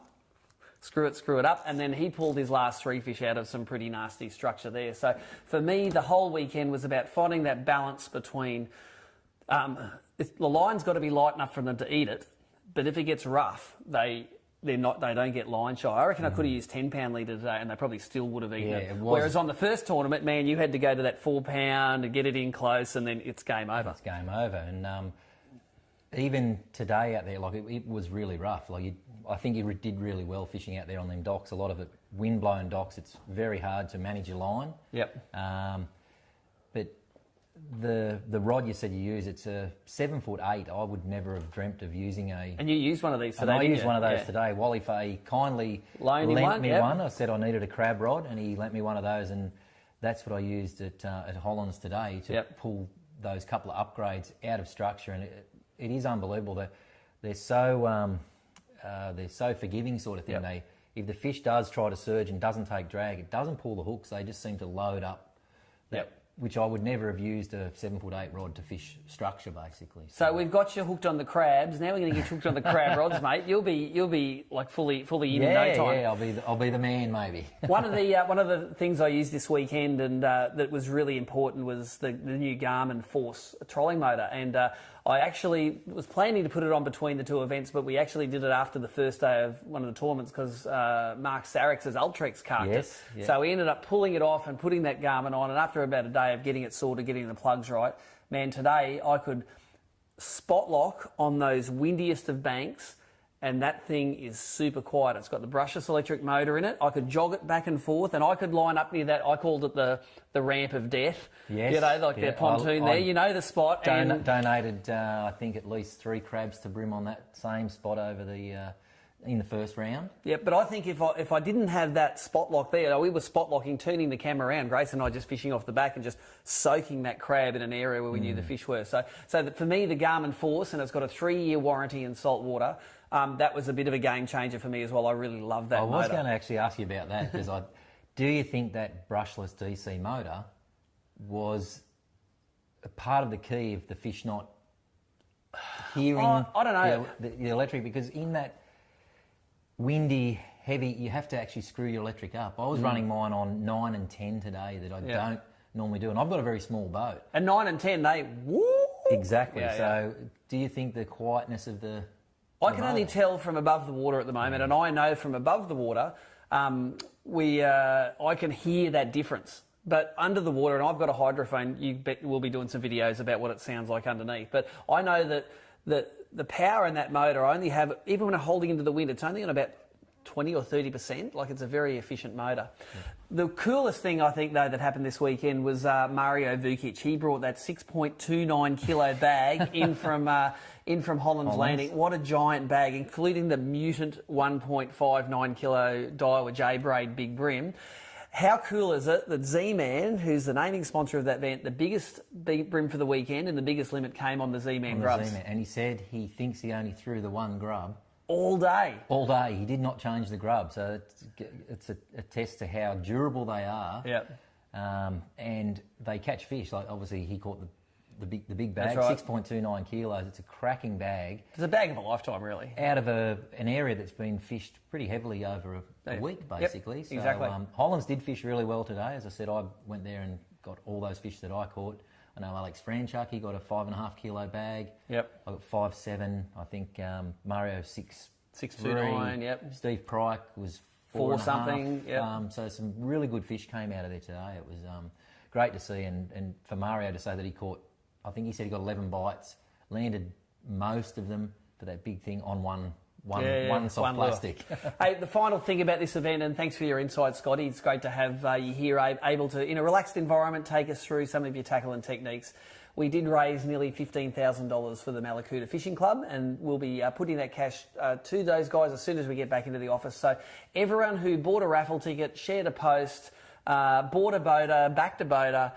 screw it up. And then he pulled his last 3 fish out of some pretty nasty structure there. So for me, the whole weekend was about finding that balance between the line's got to be light enough for them to eat it, but if it gets rough, they don't get line shy. I reckon I could have used 10-pound leader today and they probably still would have eaten it. Whereas on the first tournament, man, you had to go to that 4-pound and get it in close, and then it's game over. It's game over. And even today out there, it was really rough. I think you did really well fishing out there on them docks. A lot of it wind-blown docks. It's very hard to manage your line. Yep. But the rod you said you use, it's a 7'8". I would never have dreamt of using a. And you used one of these today. I used one of those today. Wally Fay kindly lent me one. I said I needed a crab rod, and he lent me one of those, and that's what I used at Hollands today to pull those couple of upgrades out of structure. And it is unbelievable that they're so forgiving, sort of thing. Yep. If the fish does try to surge and doesn't take drag, it doesn't pull the hooks. They just seem to load up. Which I would never have used a 7'8" rod to fish structure, basically. So we've got you hooked on the crabs. Now we're going to get you hooked on the crab rods, mate. You'll be like fully in no time. Yeah, I'll be the man, maybe. One of the things I used this weekend and that was really important was the new Garmin Force trolling motor, and I actually was planning to put it on between the 2 events, but we actually did it after the first day of one of the tournaments because Mark Sarex's Ultrex carked it. Yeah. So we ended up pulling it off and putting that Garmin on, and after about a day of getting it sorted, getting the plugs right, man, today I could spot lock on those windiest of banks, and that thing is super quiet. It's got the brushless electric motor in it. I could jog it back and forth, and I could line up near that. I called it the ramp of death. Yes. The pontoon there. You know the spot. Donated, I think, at least 3 crabs to Brim on that same spot over in the first round. Yeah, but I think if I didn't have that spot lock there, we were spot locking, turning the camera around, Grace and I just fishing off the back and just soaking that crab in an area where we knew the fish were. So for me, the Garmin Force, and it's got a 3-year warranty in salt water, that was a bit of a game changer for me as well. I really love that motor. I was going to actually ask you about that because do you think that brushless DC motor was a part of the key of the fish not hearing I don't know. The electric? Because in that windy, heavy. You have to actually screw your electric up. I was running mine on 9 and 10 today that I don't normally do, and I've got a very small boat. And 9 and 10, they woo. Exactly. So, do you think the quietness of the? I can only tell from above the water at the moment, and I know from above the water, I can hear that difference. But under the water, and I've got a hydrophone, you bet we'll be doing some videos about what it sounds like underneath. But I know that the power in that motor, I only have, even when I'm holding into the wind, it's only on about 20 or 30%. Like, it's a very efficient motor. Yeah. The coolest thing, I think, though, that happened this weekend was Mario Vukic. He brought that 6.29 kilo bag in from Holland's Landing. What a giant bag, including the mutant 1.59 kilo Daiwa J-Braid Big Brim. How cool is it that Z-Man, who's the naming sponsor of that event, the biggest brim for the weekend and the biggest limit came on the Z-Man grubs. Z-Man. And he said he thinks he only threw the one grub. All day. All day. He did not change the grub. So it's a test to how durable they are. Yep. And they catch fish. Like, obviously, he caught the big bag, right. 6.29 kilos. It's a cracking bag. It's a bag of a lifetime, really. Out of an area that's been fished pretty heavily over a week, basically. Yep, so, exactly. Hollands did fish really well today. As I said, I went there and got all those fish that I caught. I know Alex Franchuk, he got a 5.5 kilo bag. Yep. I got 5.7. I think Mario 6.29. Yep. Steve Pryke was 4 4.5. something. Yep. So some really good fish came out of there today. It was great to see, and for Mario to say that he caught, I think he said he got 11 bites, landed most of them for that big thing on one soft plastic. Hey, the final thing about this event, and thanks for your insight, Scotty. It's great to have you here, able to, in a relaxed environment, take us through some of your tackle and techniques. We did raise nearly $15,000 for the Malakuta Fishing Club, and we'll be putting that cash to those guys as soon as we get back into the office. So everyone who bought a raffle ticket, shared a post, bought a boater, backed a boater,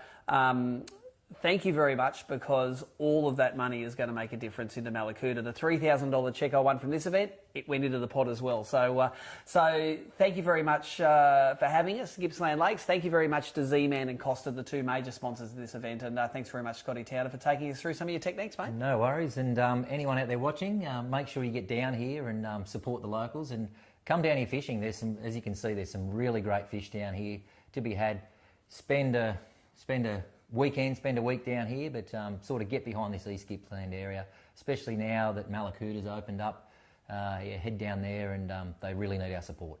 thank you very much, because all of that money is going to make a difference into Malakuta. The $3,000 check I won from this event, it went into the pot as well. So thank you very much for having us, Gippsland Lakes. Thank you very much to Z-Man and Costa, the two major sponsors of this event. And thanks very much, Scotty Towner, for taking us through some of your techniques, mate. No worries. And anyone out there watching, make sure you get down here and support the locals and come down here fishing. There's some, as you can see, there's some really great fish down here to be had. Spend a weekend, spend a week down here, but sort of get behind this East Gippsland area, especially now that Malakuta's opened up. Head down there, and they really need our support.